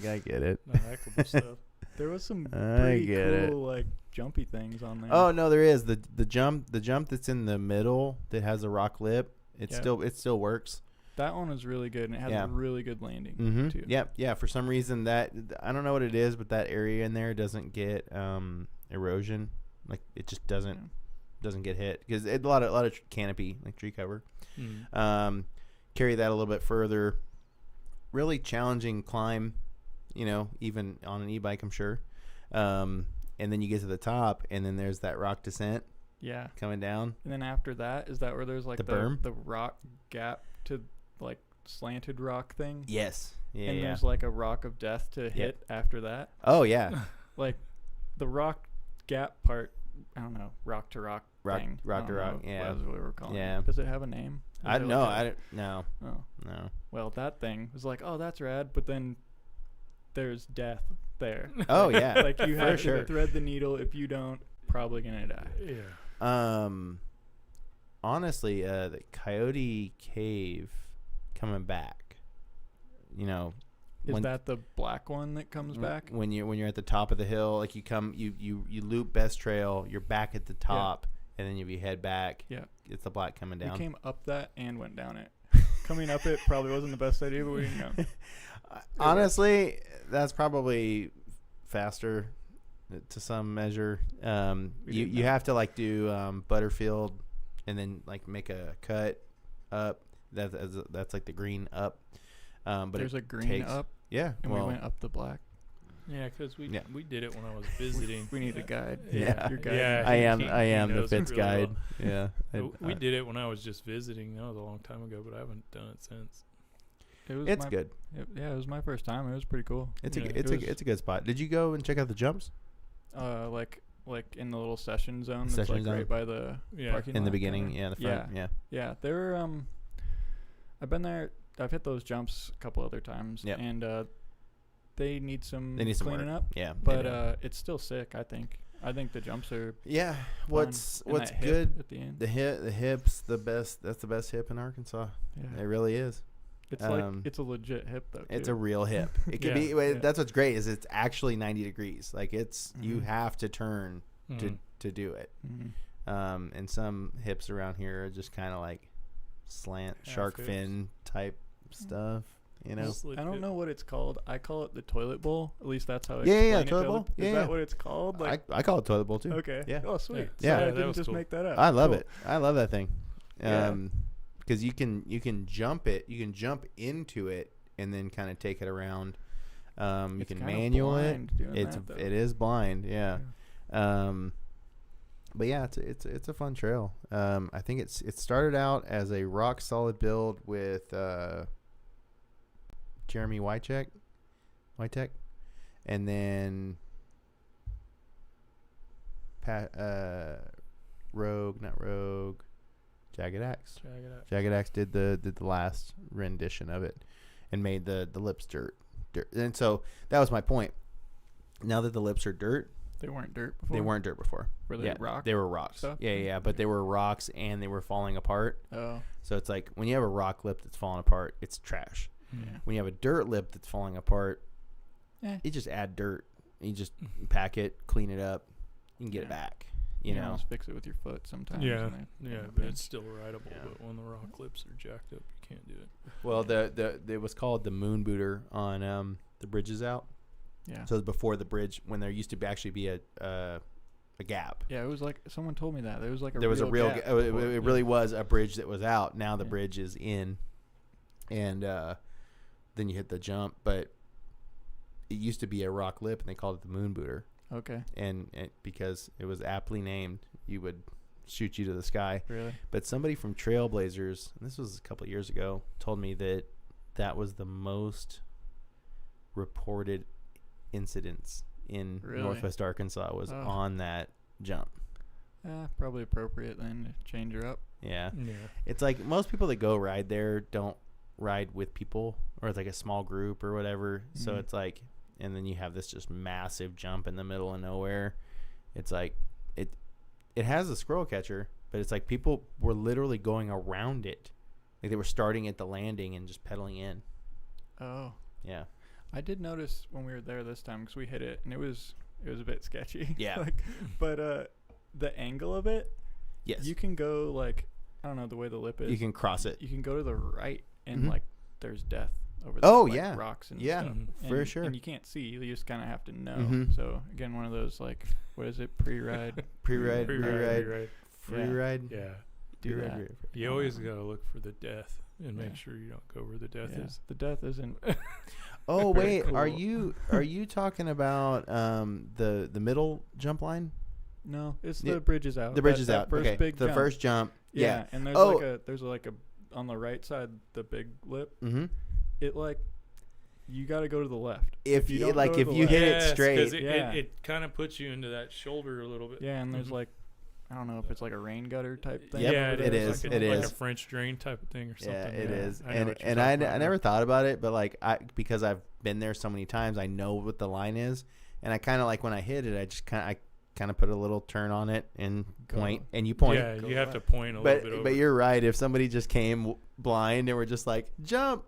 I get it. No, heckable stuff. There was some I pretty get it. cool, like, jumpy things on there. Oh no, there is the jump that's in the middle that has a rock lip. It still works. That one was really good, and it had Yeah. a really good landing, Mm-hmm. too. Yeah. For some reason that I don't know what it is, but that area in there doesn't get erosion. Like it just doesn't get hit because a lot of canopy, like tree cover. Mm. Carry that a little bit further. Really challenging climb, even on an e-bike, I'm sure. And then you get to the top, and then there's that rock descent. Yeah. coming down. And then after that, is that where there's like The berm? the rock gap to like slanted rock thing? Yes. Yeah. And Yeah. there's like a rock of death to hit after that. Oh yeah. Like the rock gap part, I don't know, rock to rock thing. Rock to rock. Yeah. That's what we were calling Yeah. it. Does it have a name? I Is it know. like I don't. No. Oh. No. Well, that thing was like, oh, that's rad, but then there's death there. Oh yeah. Like you For have sure. to thread the needle. If you don't, probably gonna die. Yeah. Honestly, the Coyote Cave coming back. You know, Is that the black one that comes back? when you're at the top of the hill, like you loop Best Trail, you're back at the top, and then you head back. Yeah. It's the black coming down. We came up that and went down it. Coming up it probably wasn't the best idea, but we didn't know. Honestly, that's probably faster to some measure. You have to like do Butterfield and then like make a cut up. That's like the green up. But there's a green up, Yeah. and we went up the black. Yeah, because we did it when I was visiting. We need a guide. Yeah. Your guide. Yeah, I he am the knows it Fitz really guide. well. Yeah. We did it when I was just visiting. That was a long time ago, but I haven't done it since. It was good. It was my first time. It was pretty cool. It's Yeah. a good spot. Did you go and check out the jumps Like in the little session zone that's Session like zone. right by the parking in the lot beginning? kinda. Yeah, the front. Yeah. Yeah, they were I've been there. I've hit those jumps a couple other times. Yep. And they need some They need some cleaning work. up. Yeah. But they do. it's still sick, I think. I think the jumps are Yeah. fun. What's And that hip good? at the end. The hips the best. That's the best hip in Arkansas. Yeah. It really is. It's like it's a legit hip though. It's too. a real hip. It could Yeah. be. Yeah. That's what's great is it's actually 90 degrees. Like it's you Mhm. have to turn Mhm. to do it. Mhm. And some hips around here are just kind of like slant Half shark hips. fin type stuff. You know. Slid I don't hip. know what it's called. I call it the toilet bowl. At least that's how I Yeah, explain it toilet to bowl. other- Yeah, Is yeah. that what it's called? Like I call it toilet bowl too. okay. Yeah. Oh, sweet. Yeah. So I that didn't was just cool. make that up. I love Cool. it. I love that thing. Yeah. Because you can jump it. You can jump into it and then kind of take it around. You It's can kinda manual it. blind doing It's that, though. it is blind. Yeah. But yeah, it's a fun trail. I think it started out as a rock solid build with Jeremy Wycheck, and then Jagged Axe. Jagged Axe did the last rendition of it, and made the lips dirt. And so that was my point. Now that the lips are dirt, They weren't dirt before. they weren't dirt before. Were they rock? They were rocks. stuff? Yeah. But they were rocks and they were falling apart. Oh. So it's like when you have a rock lip that's falling apart, it's trash. Yeah. When you have a dirt lip that's falling apart, you just add dirt. You just pack it, clean it up, you can get it Yeah. back. You know. almost fix it with your foot sometimes. Yeah, and yeah, they- but it's still rideable. Yeah. But when the rock lips are jacked up, you can't do it. Well, it was called the moon booter on the bridges out. Yeah. So it was before the bridge when there used to actually be a gap. Yeah, it was like someone told me that there was like a There was a real gap it before. really was a bridge that was out. Now the Yeah. bridge is in, and then you hit the jump. But it used to be a rock lip, and they called it the moon booter. Okay. And because it was aptly named, you would shoot you to the sky. Really? But somebody from Trailblazers, and this was a couple of years ago, told me that was the most reported incidents in Really? Northwest Arkansas was Oh. on that jump. Probably appropriate then to change her up. Yeah. Yeah. It's like most people that go ride there don't ride with people, or it's like a small group or whatever. So Mhm. it's like, and then you have this just massive jump in the middle of nowhere. It's like it has a squirrel catcher, but it's like people were literally going around it. Like they were starting at the landing and just pedaling in. Oh. Yeah. I did notice when we were there this time because we hit it and it was a bit sketchy. Yeah. But the angle of it, Yes. you can go like, I don't know the way the lip is. You can cross it. You can go to the right and Mhm. like there's death over the Oh, like, yeah. rocks and Yeah, stuff. for And- sure. And you can't see. You just kind of have to know. Mhm. So again, one of those like, what is it? Pre-ride. Pre-ride, Free pre-ride, ride. free Yeah. ride. Yeah. Do Pre-ride, that. pre-ride. You always gotta look for the death and Yeah. make sure you don't go where the death Yeah. is. The death isn't. Oh Very wait, are cool. you talking about the middle jump line? No, it's Yeah, the bridge is out. The bridge That- is that out. First Okay. big The jump. first jump. Yeah. And there's Oh. like a on the right side, the big lip. Mm-hmm. It like you got to go to the left. If you don't like, go to if the you left- hit it Yes, 'cause straight, Yeah. it kind of puts you into that shoulder a little bit. Yeah, and there's Mhm. like I don't know if it's like a rain gutter type thing. Yep, Yeah, over it there or is, something it like is. a French drain type of thing or something. yeah, it is. I know And what you're and talking I about. never thought about it, but like because I've been there so many times, I know what the line is, and I kind of like when I hit it, I just kind of put a little turn on it and point, and you point. Yeah, Go you have to left. point a little bit over. But you're right. If somebody just came blind and were just like jump,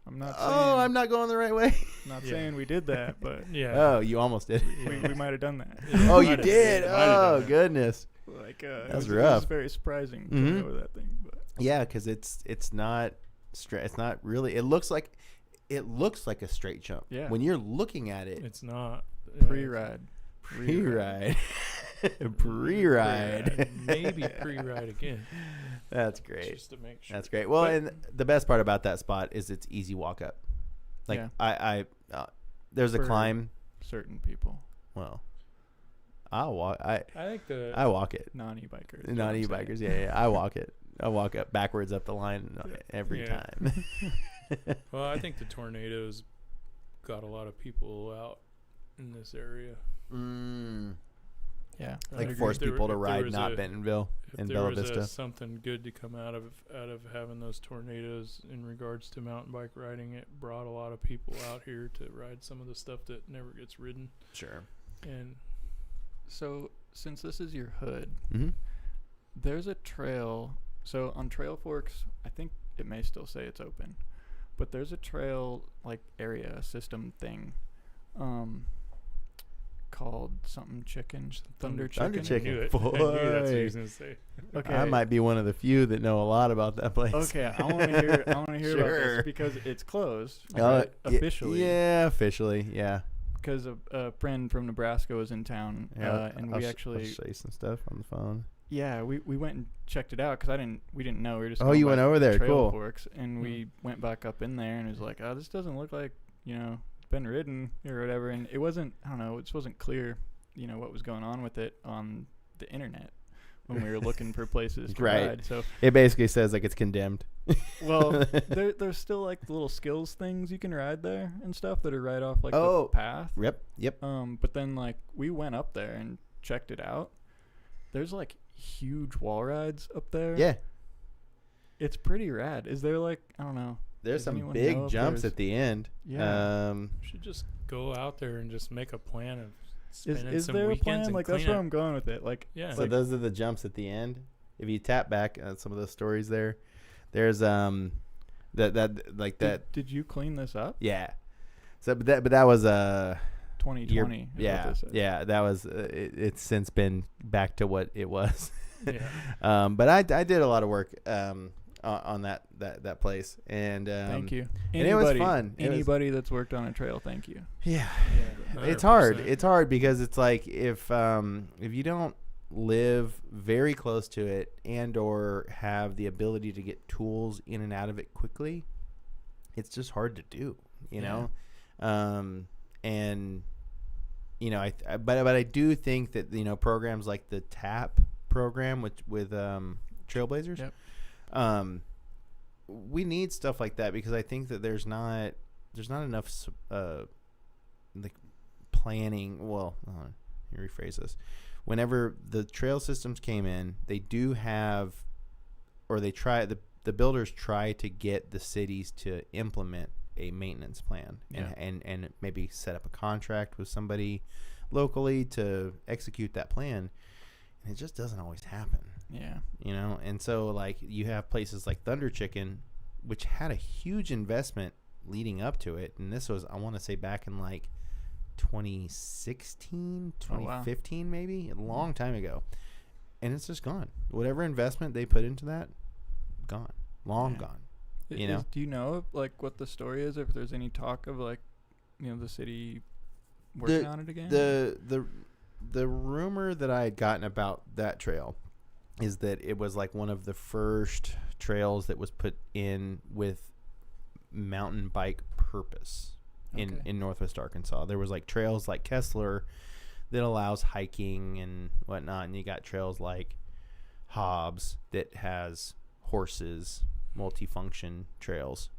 I'm not oh, saying I'm not going the right way. not Yeah. saying we did that, but yeah. Oh, you almost did. we might have done that. Oh, you Might have- did. might have done Oh, that. goodness. Like That's it was rough. very surprising to Mhm. know that thing. But Yeah, because it's not it's not really. It looks like a straight jump. Yeah. When you're looking at it, It's not. pre-ride. pre-ride, pre-ride. Maybe pre-ride again. That's great. Just to make sure. That's great. Well, But- and the best part about that spot is it's easy walk up. Like Yeah. I there's a For- climb. Certain people, Well, I'll walk. I think I walk it. non-e-bikers. Not e-bikers. Yeah. I walk it. I walk up backwards up the line every Yeah. time. Well, I think the tornadoes got a lot of people out in this area. Yeah. I Like agree. force If there- people to if there ride was not a- Bentonville If and there Bella was Vista. something good to come out of having those tornadoes in regards to mountain bike riding, it brought a lot of people out here to ride some of the stuff that never gets ridden. Sure. And So since this is your hood, Mm-hmm. there's a trail. So on Trail Forks, I think it may still say it's open, but there's a trail like area system thing, called something chicken, Thunder Thunder Chicken. Chicken. I knew it. I knew that's what he Boy. was gonna say. Okay. I might be one of the few that know a lot about that place. Okay, I want to hear. I want to hear about Sure. this because it's closed Y- officially. Yeah, officially. Yeah. Because a friend from Nebraska was in town, Yeah. and I'll we I'll actually, show you some stuff on the phone. yeah, we went and checked it out because we didn't know. We were just Oh, going you by went over there. Trail Cool. Forks, and we went back up in there, and it was like, oh, this doesn't look like been ridden or whatever, and it wasn't. I don't know. It just wasn't clear, what was going on with it on the internet when we were looking for places to Right. ride. So, It basically says like it's condemned. well, there's still like the little skills things you can ride there and stuff that are right off like Oh. the path. Yep. But then like we went up there and checked it out. There's like huge wall rides up there. Yeah. It's pretty rad. Is there like, I don't know. There's Does some anyone know big if jumps there's- at the end. Yeah. Should just go out there and just make a plan of Is spending some there a weekends plan? and Like that's clean where it. I'm going with it. Like Yeah. So like, those are the jumps at the end. If you tap back at some of those stories there's that Did you clean this up? yeah. So but that was 2020. is what yeah they said. yeah that was it's since been back to what it was. Yeah. But I did a lot of work on that place and Thank you. and it was fun. It was- Anybody that's worked on a trail, thank you. yeah. Yeah, It's hard. 100%. It's hard because it's like if you don't live very close to it and or have the ability to get tools in and out of it quickly, it's just hard to do, you know. And but I do think that programs like the TAP program with Trailblazers, Yep. we need stuff like that because I think that there's not enough like planning. Well, let me rephrase this. Whenever the trail systems came in, they do have, or they try the builders try to get the cities to implement a maintenance plan and maybe set up a contract with somebody locally to execute that plan. And it just doesn't always happen. Yeah. And so like you have places like Thunder Chicken, which had a huge investment leading up to it. And this was, I want to say back in like 2016, 2015, maybe a long time ago. And it's just gone. Whatever investment they put into that, gone, long gone. Do you know like what the story is? If there's any talk of like, the city working on it again? The rumor that I had gotten about that trail is that it was like one of the first trails that was put in with mountain bike purpose in Northwest Arkansas. There was like trails like Kessler that allows hiking and whatnot. And you got trails like Hobbs that has horses, multifunction trails.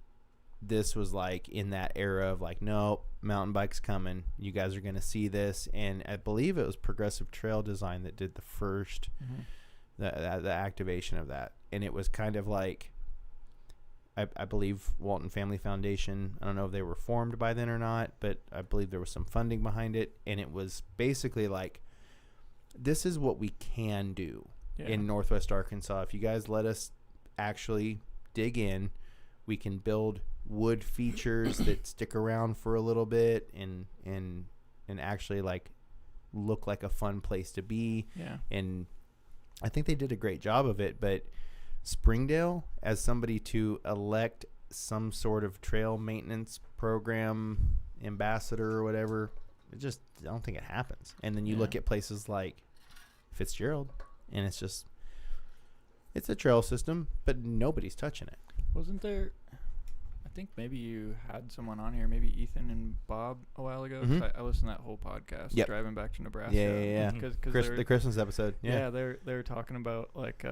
This was like in that era of like, no, mountain bikes coming. You guys are going to see this. And I believe it was Progressive Trail Design that did the first, the activation of that. And it was kind of like, I believe Walton Family Foundation, I don't know if they were formed by then or not, but I believe there was some funding behind it. And it was basically like, this is what we can do in Northwest Arkansas. If you guys let us actually dig in, we can build wood features that stick around for a little bit and actually like look like a fun place to be. Yeah. And I think they did a great job of it, but Springdale, as somebody to elect some sort of trail maintenance program ambassador or whatever, I don't think it happens. And then you look at places like Fitzgerald, and it's a trail system, but nobody's touching it. Wasn't there, I think maybe you had someone on here, maybe Ethan and Bob a while ago. 'Cause I listened to that whole podcast driving back to Nebraska. Yeah. Cause the Christmas episode. Yeah, they were talking about like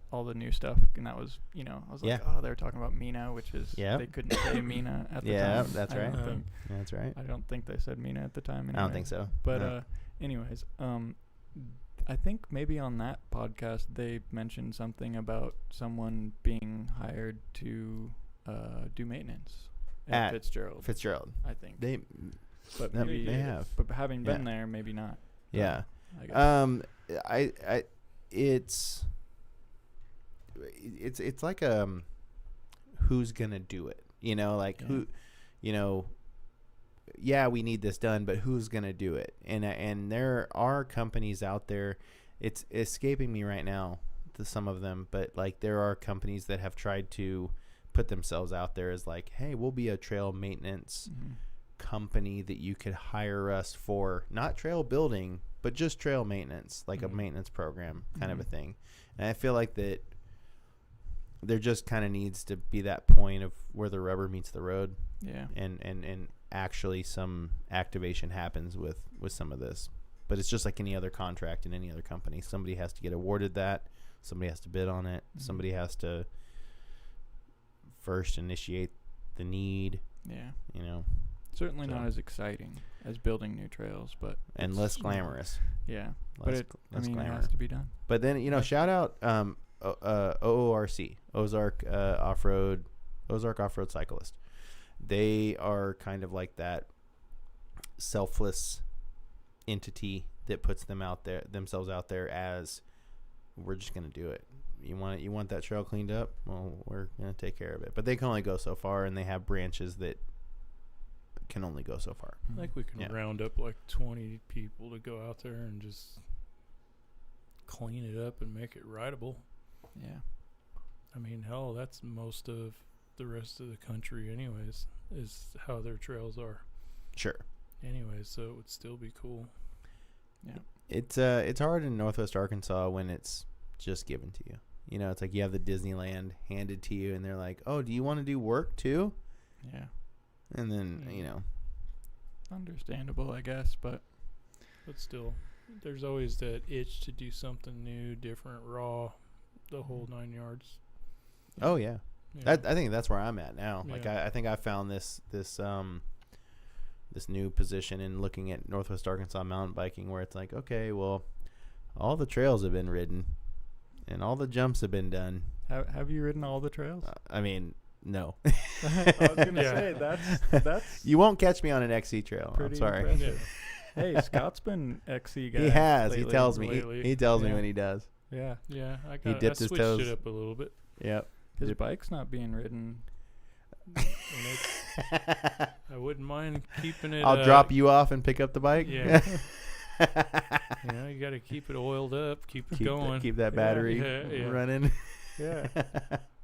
all the new stuff, and that was, I was like, they were talking about Mina, which is they couldn't say Mina at the time. Yeah, that's right. That's right. I don't think they said Mina at the time. Anyway. I don't think so. But anyways, I think maybe on that podcast they mentioned something about someone being hired to do maintenance at Fitzgerald. I think but maybe they have. But having been there, maybe not. Yeah. It's like who's gonna do it? Who, we need this done, but who's gonna do it? And there are companies out there. It's escaping me right now, some of them, but like there are companies that have tried to put themselves out there as like, hey, we'll be a trail maintenance company that you could hire us for, not trail building, but just trail maintenance, like a maintenance program kind of a thing. And I feel like that there just kind of needs to be that point of where the rubber meets the road. Yeah. And actually some activation happens with some of this. But it's just like any other contract in any other company. Somebody has to get awarded that. Somebody has to bid on it. Somebody has to first initiate the need. Yeah. Certainly not as exciting as building new trails, but and less glamorous. Yeah. It has to be done. But then, shout out OORC, Ozark Off-Road Cyclist. They are kind of like that selfless entity that puts themselves out there as, we're just going to do it. You want that trail cleaned up? Well, we're going to take care of it. But they can only go so far, and they have branches that can only go so far. I think we can round up like 20 people to go out there and just clean it up and make it rideable. Yeah. I mean, hell, that's most of the rest of the country anyways, is how their trails are. Sure. Anyways, so it would still be cool. Yeah. It's hard in Northwest Arkansas when it's just given to you. It's like you have the Disneyland handed to you, and they're like, oh, do you want to do work too? Yeah. And then, understandable, I guess, but still, there's always that itch to do something new, different, raw, the whole 9 yards. Oh, yeah. I think that's where I'm at now. Like, I think I found this new position in looking at Northwest Arkansas mountain biking, where it's like, okay, well, all the trails have been ridden and all the jumps have been done. Have you ridden all the trails? No. I was going to say, that's... You won't catch me on an XC trail. I'm sorry. Hey, Scott's been XC guy. He has. He tells me. He tells me when he does. Yeah. Yeah. I dipped his toes. Switched it up a little bit. Yep. His bike's not being ridden. I wouldn't mind keeping it. I'll drop you off and pick up the bike. Yeah. You got to keep it oiled up, keep it going. Keep that battery running. Yeah.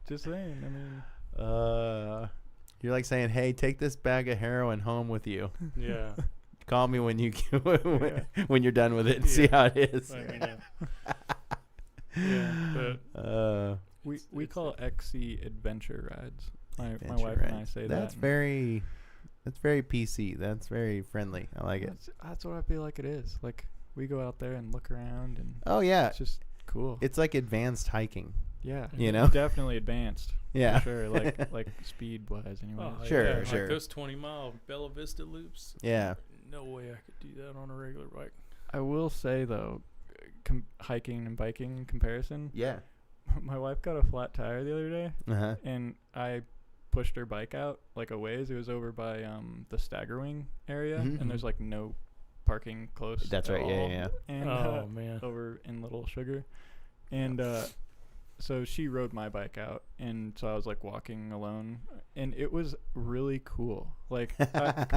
Just saying. I mean, you're like saying, "Hey, take this bag of heroin home with you." Yeah. Call me when when you're done with it and see how it is. But we call XC adventure rides. My wife and I say That's very That's very PC. That's very friendly. I like it. That's what I feel like it is. Like we go out there and look around, and Oh yeah, it's just cool. it's like advanced hiking. Yeah, You know? definitely advanced. Yeah, for sure. Like speed wise, anyway. Oh, Sure, yeah, sure. Like those 20-mile Bella Vista loops. Yeah. No way I could do that on a regular bike. I will say though, hiking and biking in comparison, Yeah. my wife got a flat tire the other day, Uh-huh. and I pushed her bike out like a ways. It was over by the Staggerwing area, Mhm. and there's like no parking close. That's at right. Yeah, all. yeah, And Oh man. over in Little Sugar, and so she rode my bike out, and so I was like walking alone, and it was really cool. Like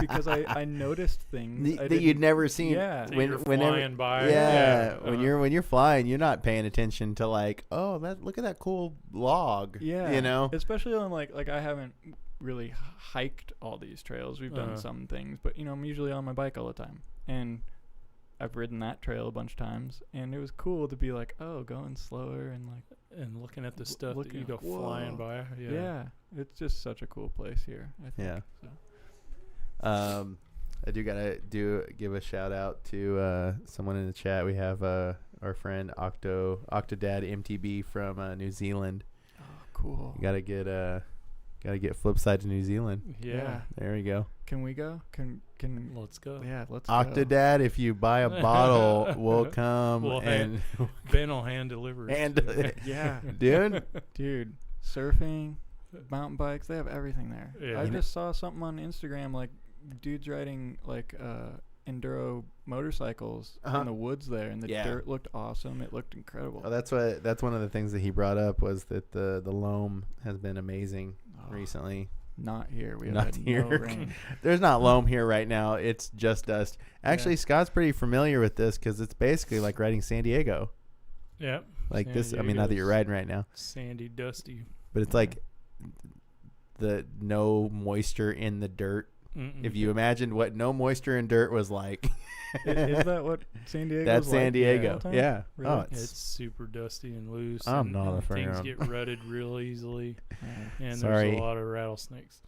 because I noticed things That you'd never seen. Yeah. That you're flying by. Yeah. uh-huh. When you're flying, you're not paying attention to like, oh, look at that cool log. Yeah, You know. especially on like I haven't really hiked all these trails. We've done some things, but I'm usually on my bike all the time, and I've ridden that trail a bunch of times, and it was cool to be like, oh, going slower and like And looking at the stuff that you looking- go flying by. yeah. It's just such a cool place here, I think. Yeah. So. I do gotta give a shout out to someone in the chat. We have our friend Octodad MTB from New Zealand. Oh, cool. Gotta get Flpsde to New Zealand. Yeah. There we go. Can we go? Can Let's go. yeah, let's go. Octodad, if you buy a bottle, we'll come We'll and Ben will hand deliver. it. Yeah, dude. surfing, mountain bikes, they have everything there. Yeah. I You just saw something on Instagram, like dudes riding like enduro motorcycles in the woods there, and the dirt looked awesome. It looked incredible. Oh, that's one of the things that he brought up was that the loam has been amazing recently. Not here. We Not have had here. no rain. There's not loam here right now. It's just dust. Actually, Scott's pretty familiar with this because it's basically like riding San Diego. Yeah. Like San this. I mean, not that you're riding right now, Sandy, dusty. but it's like the no moisture in the dirt. Mm-mm. If you imagined what no moisture in dirt was like, Is that what San Diego? that's San Diego. all the time? Yeah. Really? Oh, It's it's super dusty and loose. I'm and not a things fan. get rutted real easily, and Sorry. there's a lot of rattlesnakes.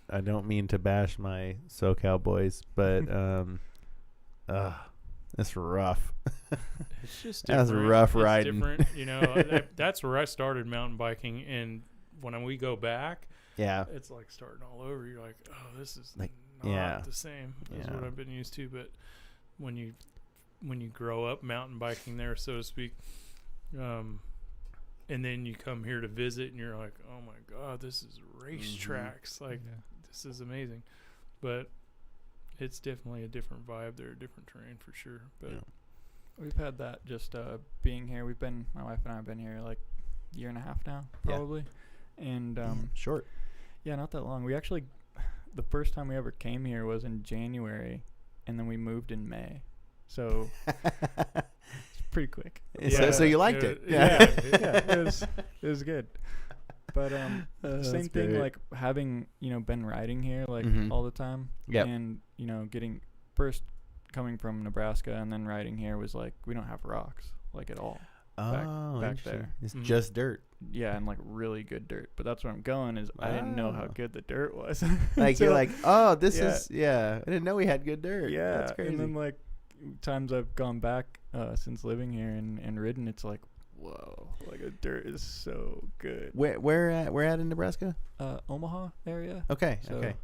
I don't mean to bash my SoCal boys, but it's rough. It's just That's different. rough It's riding. different. That's where I started mountain biking, and when we go back, Yeah. it's like starting all over. You're like, oh, this is Like, not yeah. the same as Yeah. what I've been used to. But when you grow up mountain biking there, so to speak, and then you come here to visit, and you're like, oh my god, this is racetracks. Like, this is amazing. But it's definitely a different vibe there, a different terrain for sure. But We've had that just being here. My wife and I have been here like a year and a half now, probably. And Short. yeah, not that long. We actually, the first time we ever came here was in January, and then we moved in May. So it's pretty quick. So you liked it. Yeah, it was good. But same thing, great. like having been riding here like all the time, and getting first coming from Nebraska and then riding here was like we don't have rocks like at all. back Interesting. there. It's just dirt. Yeah, and like really good dirt. But that's where I'm going is I didn't know how good the dirt was. Like So, you're like, oh, this yeah. is I didn't know we had good dirt. yeah, That's crazy. and then like times I've gone back since living here and ridden, it's like whoa, like the dirt is so good. Where at in Nebraska? Omaha area. Okay. So- Okay.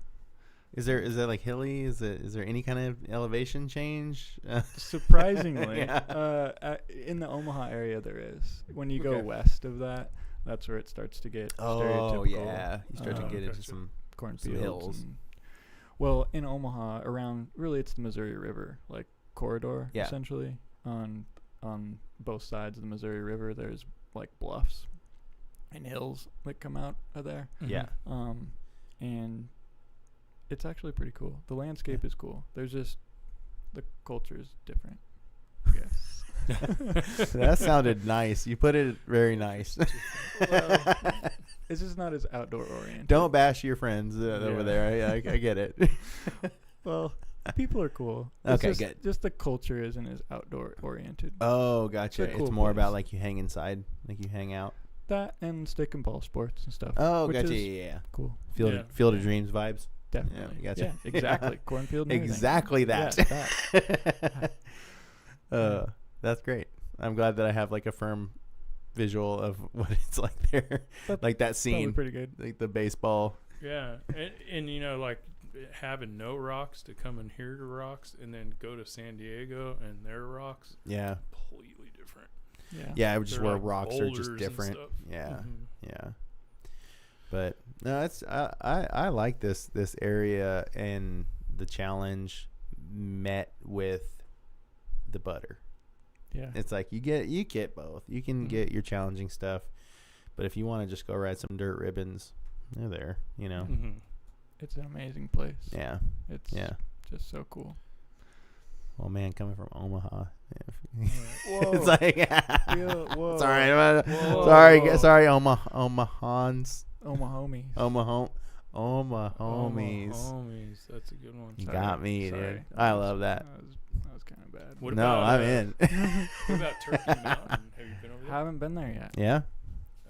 Is that like hilly? Is there any kind of elevation change? Surprisingly, Yeah. in the Omaha area there is. When you go Okay. west of that, that's where it starts to get stereotypical. yeah. You start to get into gotcha. some cornfields. hills. Well, in Omaha, around really it's the Missouri River like corridor essentially. On both sides of the Missouri River, there's like bluffs and hills that come out of there. Yeah. And it's actually pretty cool. The landscape is cool. There's just the culture is different. Yes. That sounded nice. You put it very nice. Well, it's just not as outdoor oriented. Don't bash your friends over there. I get it. Well, people are cool. Okay, just, good. Just the culture isn't as outdoor oriented. Oh, gotcha. It's a cool It's more place. about like you hang inside, like you hang out. That and stick and ball sports and stuff. Oh, which gotcha. is Yeah. cool. Field Yeah. Field of Dreams vibes. Definitely. Yeah, Yeah, exactly. Cornfield. And exactly that. Yeah, that. That's great. I'm glad that I have like a firm visual of what it's like there. Like that Probably scene, pretty good. like the baseball. Yeah, and you know, like having no rocks to come in here to rocks, and then go to San Diego and their rocks, Yeah. completely different. Yeah. Yeah, it was just They're where like rocks are boulders just and different. stuff. Yeah. Mhm. Yeah. But no, it's I like this area and the challenge met with the butter. Yeah. It's like you get both. You can get your challenging stuff, but if you want to just go ride some dirt ribbons, they're there, you know. Mhm. It's an amazing place. Yeah. It's just so cool. Well, man, coming from Omaha, Whoa. it's like Whoa. sorry, Whoa. sorry, Omahans, Omahomies. Omahomies. Homies, that's a good one. You Sorry. got me, Sorry. dude. I love that. That was kind of bad. What No, about, I'm in. What about Turkey Mountain? Have you been over there? Haven't been there yet. Yeah.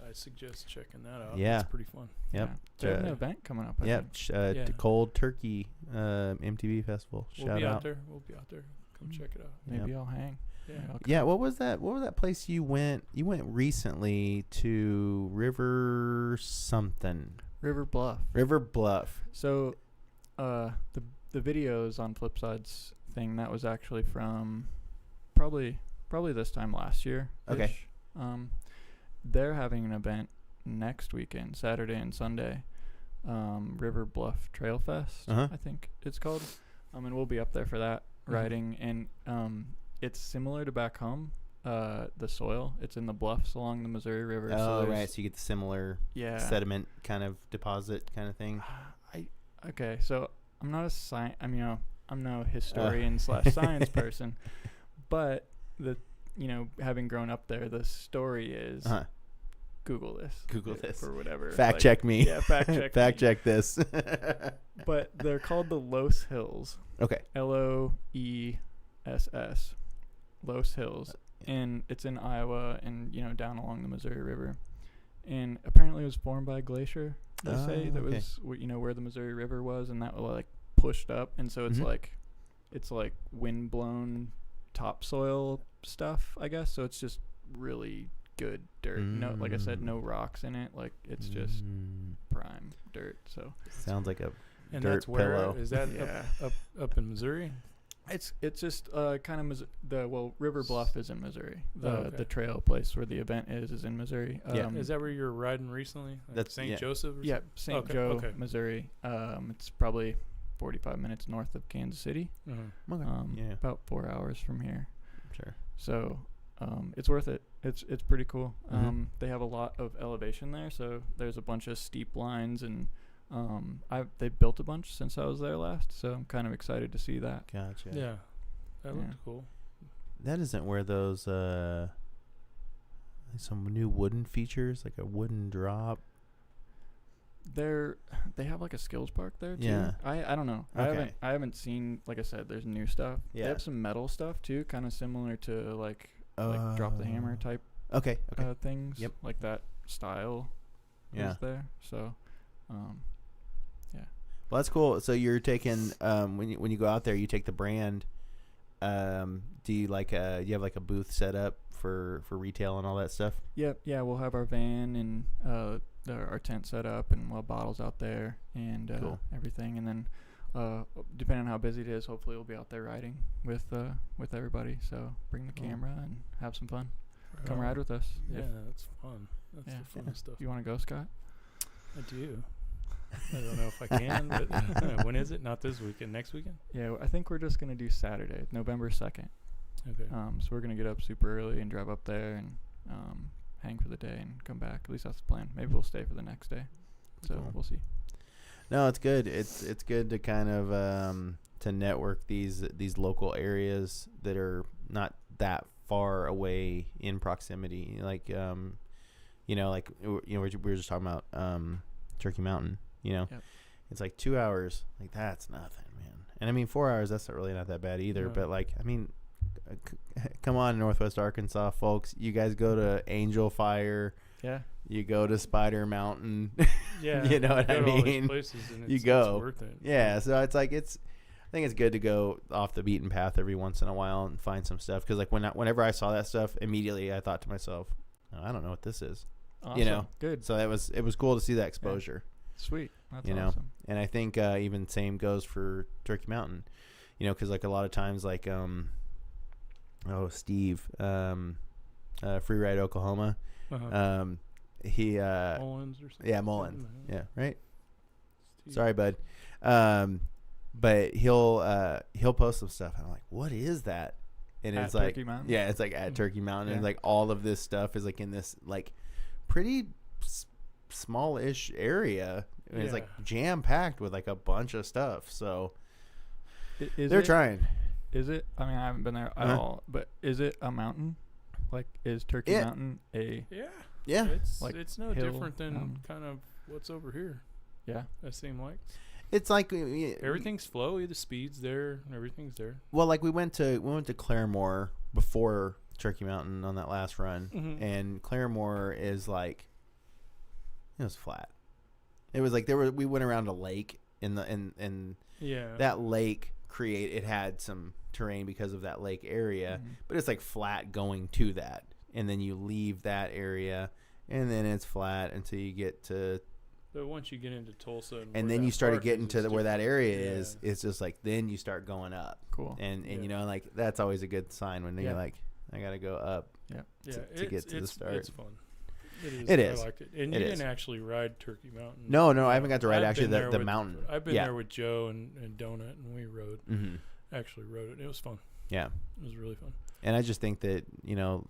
I suggest checking that out. Yeah. It's pretty fun. Yep. Yeah. They have an event coming up. I Yep. think. Yeah. The Cold Turkey MTV Festival. We'll Shout be out. out there. We'll be out there. Come check it out. Maybe I'll hang. Yeah. Maybe I'll Yeah, what was that place you went? You went recently to River something. River Bluff. River Bluff. So, the videos on Flpsde's thing, that was actually from probably this time last year. Okay. They're having an event next weekend, Saturday and Sunday. River Bluff Trail Fest, Uh-huh. I think it's called. And we'll be up there for that riding. And it's similar to back home. The soil, it's in the bluffs along the Missouri River. Oh, so right. So you get the similar sediment kind of deposit kind of thing. Okay, so I'm not a I'm no historian / science person, but having grown up there, the story is Google this. Google this. For whatever. Fact check me. Yeah, fact check. Fact check this. But they're called the Los Hills. Okay. LOESS. Los Hills. And it's in Iowa and, down along the Missouri River. And apparently it was formed by a glacier, they say. That was, where the Missouri River was, and that was, pushed up. And so it's it's wind-blown topsoil stuff, I guess. So it's just really good dirt. No, like I said, no rocks in it. It's just prime dirt. So sounds like a And dirt that's where pillow. is that up in Missouri? it's just kind of River Bluff is in Missouri. Okay. The trail place where the event is in Missouri. Is that where you were riding recently? Like That's St. Joseph? Or Yeah, St. Okay, Joe, okay. Missouri. It's probably 45 minutes north of Kansas City. something? Okay. About 4 hours from here. Sure. So, it's worth it. It's pretty cool. Mhm. They have a lot of elevation there, so there's a bunch of steep lines, and they built a bunch since I was there last. So I'm kind of excited to see that. Gotcha. Yeah. That Yeah. looked cool. That isn't where those some new wooden features, like a wooden drop. They have a skills park there too. Yeah. I don't know. Okay. I haven't seen, like I said, there's new stuff. Yeah. They have some metal stuff too, kind of similar to like drop the hammer type Okay. things. Yep. Like that style Yeah. is there. So Well, that's cool. So you're taking when you go out there, you take the brand. Do you you have a booth set up for retail and all that stuff? Yep. Yeah, we'll have our van and our tent set up, and we'll have bottles out there and Cool. everything. And then depending on how busy it is, hopefully we'll be out there riding with everybody. So bring the Cool. camera and have some fun. Come ride with us. Yeah, If that's fun. That's Yeah. the fun stuff. you want to go, Scott? I do. I don't know if I can, but when is it? Not this weekend. Next weekend? Yeah, I think we're just gonna do Saturday, November 2nd. Okay. So we're gonna get up super early and drive up there and hang for the day and come back. At least that's the plan. Maybe we'll stay for the next day. So Cool. we'll see. No, it's good. It's good to kind of to network these local areas that are not that far away in proximity. We were just talking about Turkey Mountain. Yep. It's 2 hours. That's nothing, man. And I mean 4 hours. That's not that bad either. No. But come on, Northwest Arkansas folks. You guys go to Angel Fire. Yeah. You go to Spider Mountain. Yeah, You know what I go to all these mean? places and You it's go. worth it. Yeah, so it's like I think it's good to go off the beaten path every once in a while and find some stuff because like whenever I saw that stuff, immediately I thought to myself, oh, I don't know what this is. Awesome. You know, Good. so it was cool to see that exposure. Sweet. That's you know, awesome. and I think even same goes for Turkey Mountain. You know, because like a lot of times like Steve, Free Ride Oklahoma, he Mullins or something. yeah Mullins, yeah right. Steve. Sorry, bud. But he'll post some stuff and I'm like, what is that? And At it's like Turkey Mountain? yeah, it's like at Turkey Mountain, and Yeah. like all of this stuff is like in this like pretty smallish area. And it's like jam packed with like a bunch of stuff. So they're trying. Is it? I mean, I haven't been there at all. But is it a mountain? Like, is Turkey Mountain a? Yeah. It's Like it's no hill different than mountain? kind of what's over here. Yeah. That seemed like It's like everything's flowy. The speed's there. Everything's there. well, like we went to Claremore before Turkey Mountain on that last run, and Claremore is like it was flat. It was like we went around a lake in Yeah. that lake it had some terrain because of that lake area, but it's like flat going to that, and then you leave that area and then it's flat until you get to But once you get into Tulsa and then you started getting to where that area is, it's just like then you start going up. Cool. And you know, like that's always a good sign when you're like, I gotta go up to get to the start. It's fun. It is. I liked it. And you didn't actually ride Turkey Mountain. No, I haven't got to ride actually the mountain. I've been there with Joe and Donut, and we rode. Actually rode it. It was fun. Yeah. It was really fun. And I just think that, you know,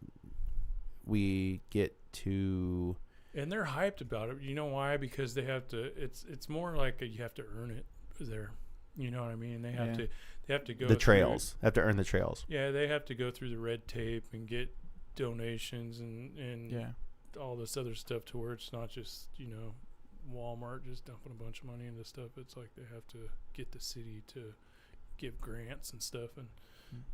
we get to... And they're hyped about it. You know why? Because they have to... It's more like you have to earn it there. You know what I mean? They have to go... The trails. Have to earn the trails. Yeah, they have to go through the red tape and get donations and all this other stuff to where it's not just, you know, Walmart just dumping a bunch of money into stuff. It's like they have to get the city to give grants and stuff,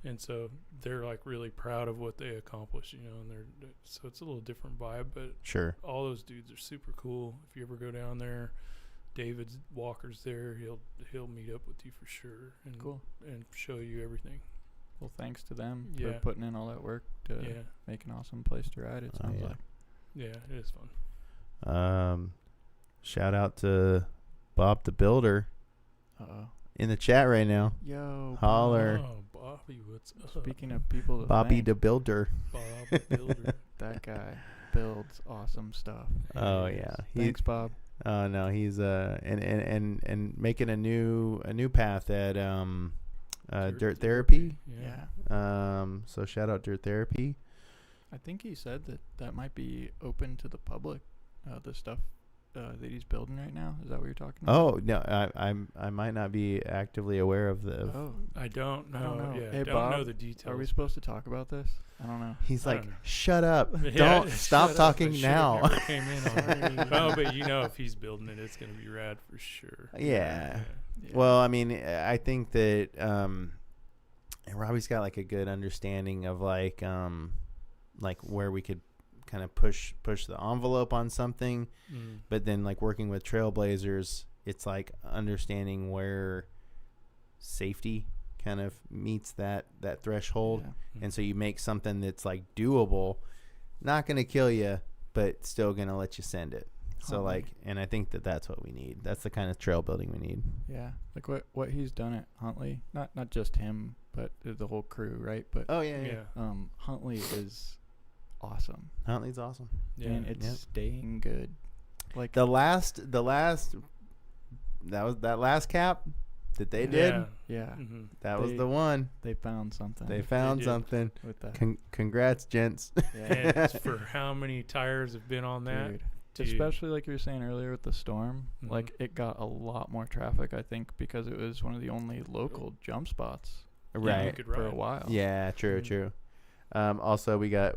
and so they're like really proud of what they accomplished, you know, and so it's a little different vibe, but sure, all those dudes are super cool. If you ever go down there, David Walker's there, he'll meet up with you for sure and and show you everything. Well, thanks to them for putting in all that work to make an awesome place to ride. It sounds like. Yeah, it is fun. Shout out to Bob the Builder. In the chat right now. Yo, holler. Oh, Bobby, what's up? Speaking of people to Bobby thank, the Builder. Bob the Builder. That guy builds awesome stuff. Oh yeah. Thanks, Bob. Oh no, he's and making a new path at Dirt Therapy. Yeah. So shout out Dirt Therapy. I think he said that might be open to the public. The stuff that he's building right now. Is that what you're talking about? Oh no, I might not be actively aware of the. Oh, I don't know. Yeah, hey, I don't Bob, know the details. Are we supposed to talk about this? I don't know. He's like, don't know. shut up! Yeah, Don't stop shut talking up. now. Never came in on it. Oh, but you know, if he's building it, it's gonna be rad for sure. Yeah. Well, I mean, I think that Robbie's got like a good understanding of like where we could kind of push the envelope on something, but then like working with Trailblazers, it's like understanding where safety kind of meets that threshold, and so you make something that's like doable, not going to kill you, but still going to let you send it. So like, and I think that's what we need. That's the kind of trail building we need. Yeah, like what he's done at Huntley, not just him, but the whole crew, right? But Huntley is awesome. Huntley's awesome. Yeah, and it's staying good. Like the last that last cap that they did. Yeah. That was the one. They found something. They found something. With that. Congrats, gents. And for how many tires have been on that? Dude. Especially like you were saying earlier with the storm, like it got a lot more traffic, I think, because it was one of the only local jump spots right for a while. Yeah, true. Also, we got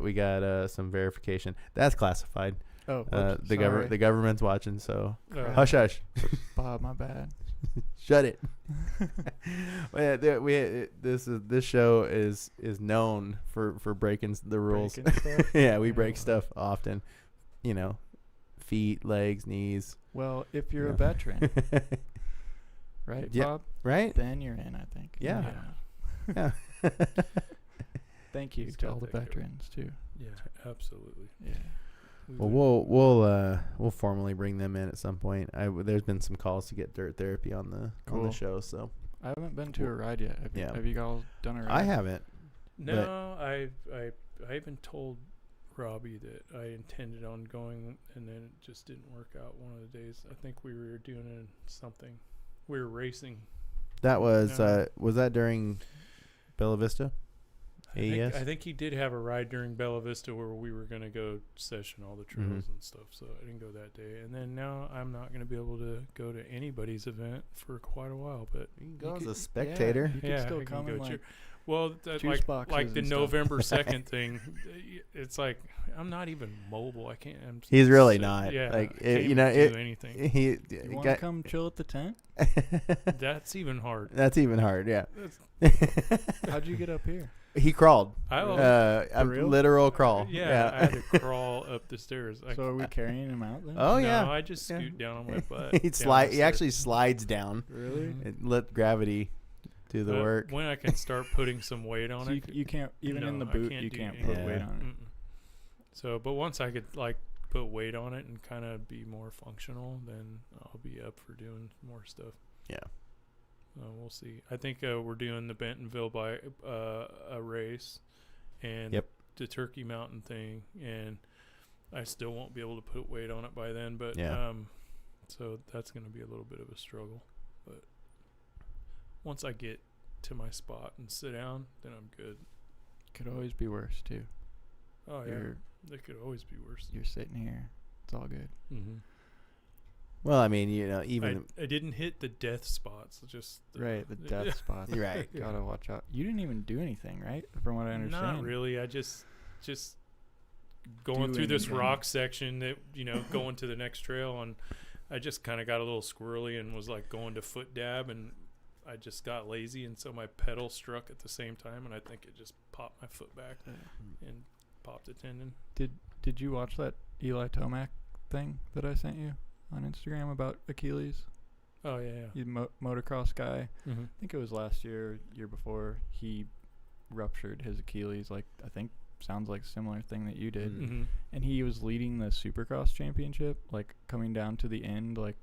some verification. That's classified. Oh, the government's watching, so hush. Bob, my bad. Shut it. This show is known for breaking the rules. Breaking stuff. Yeah, we break stuff often. You know, feet, legs, knees. Well, if you're Yeah. a veteran, right, Yep. Bob? Right? Then you're in, I think. Yeah. Yeah. Yeah. Thank you It's to got all the that going. veterans too. Yeah, absolutely. Yeah. Well, we'll formally bring them in at some point. There's been some calls to get dirt therapy on the Cool. show, so I haven't been to a ride yet. Yeah. Have you all done a ride? I haven't. No, I even told Robbie that I intended on going, and then it just didn't work out one of the days. I think we were doing something. We were racing. That was No. Was that during Bella Vista? I think he did have a ride during Bella Vista where we were going to go session all the trails Mhm. and stuff, so I didn't go that day. And then now I'm not going to be able to go to anybody's event for quite a while, but You can go as could- a spectator. You can yeah, still I come can and go cheer. like Well, juice boxes like the and stuff. November 2nd thing, it's like I'm not even mobile. I can't. He's really sit- not. Yeah, Like, I can't you know, even do anything. He You want to got, come chill at the tent? That's even hard. That's even hard. Yeah. How'd you get up here? He crawled. I A real? literal crawl. yeah, I had to crawl up the stairs. So are we carrying him out then? Oh no, yeah. I just Yeah. scoot down on my butt. He down slide. the He stairs. actually slides down. Really? Mhm. And let gravity do the But work. When I can start putting some weight on So it. you can't even in No, the I boot. can't You do can't anything. put weight on it. Mm-mm. So, but once I could like put weight on it and kind of be more functional, then I'll be up for doing more stuff. Yeah. We'll see. I think we're doing the Bentonville by a race, and Yep. the Turkey Mountain thing, and I still won't be able to put weight on it by then. But Yeah. so that's going to be a little bit of a struggle. But once I get to my spot and sit down, then I'm good. Could always be worse too. Oh yeah, You're they could always be worse. you're sitting here. It's all good. Mm-hmm. Well, I mean, you know, even I didn't hit the death spots. Just Right, the death spots. You're right. Gotta watch out. You didn't even do anything, right? From what I understand. Not really. I just going through this Doing- rock section that going to the next trail, and I just kind of got a little squirrely and was like going to foot dab, and I just got lazy, and so my pedal struck at the same time, and I think it just popped my foot back and popped a tendon. Did you watch that Eli Tomac thing that I sent you on Instagram about Achilles? Oh yeah. He's a motocross guy. Mm-hmm. I think it was last year, year before. He ruptured his Achilles. Like I think sounds like a similar thing that you did. Mm-hmm. And he was leading the Supercross championship, like coming down to the end. Like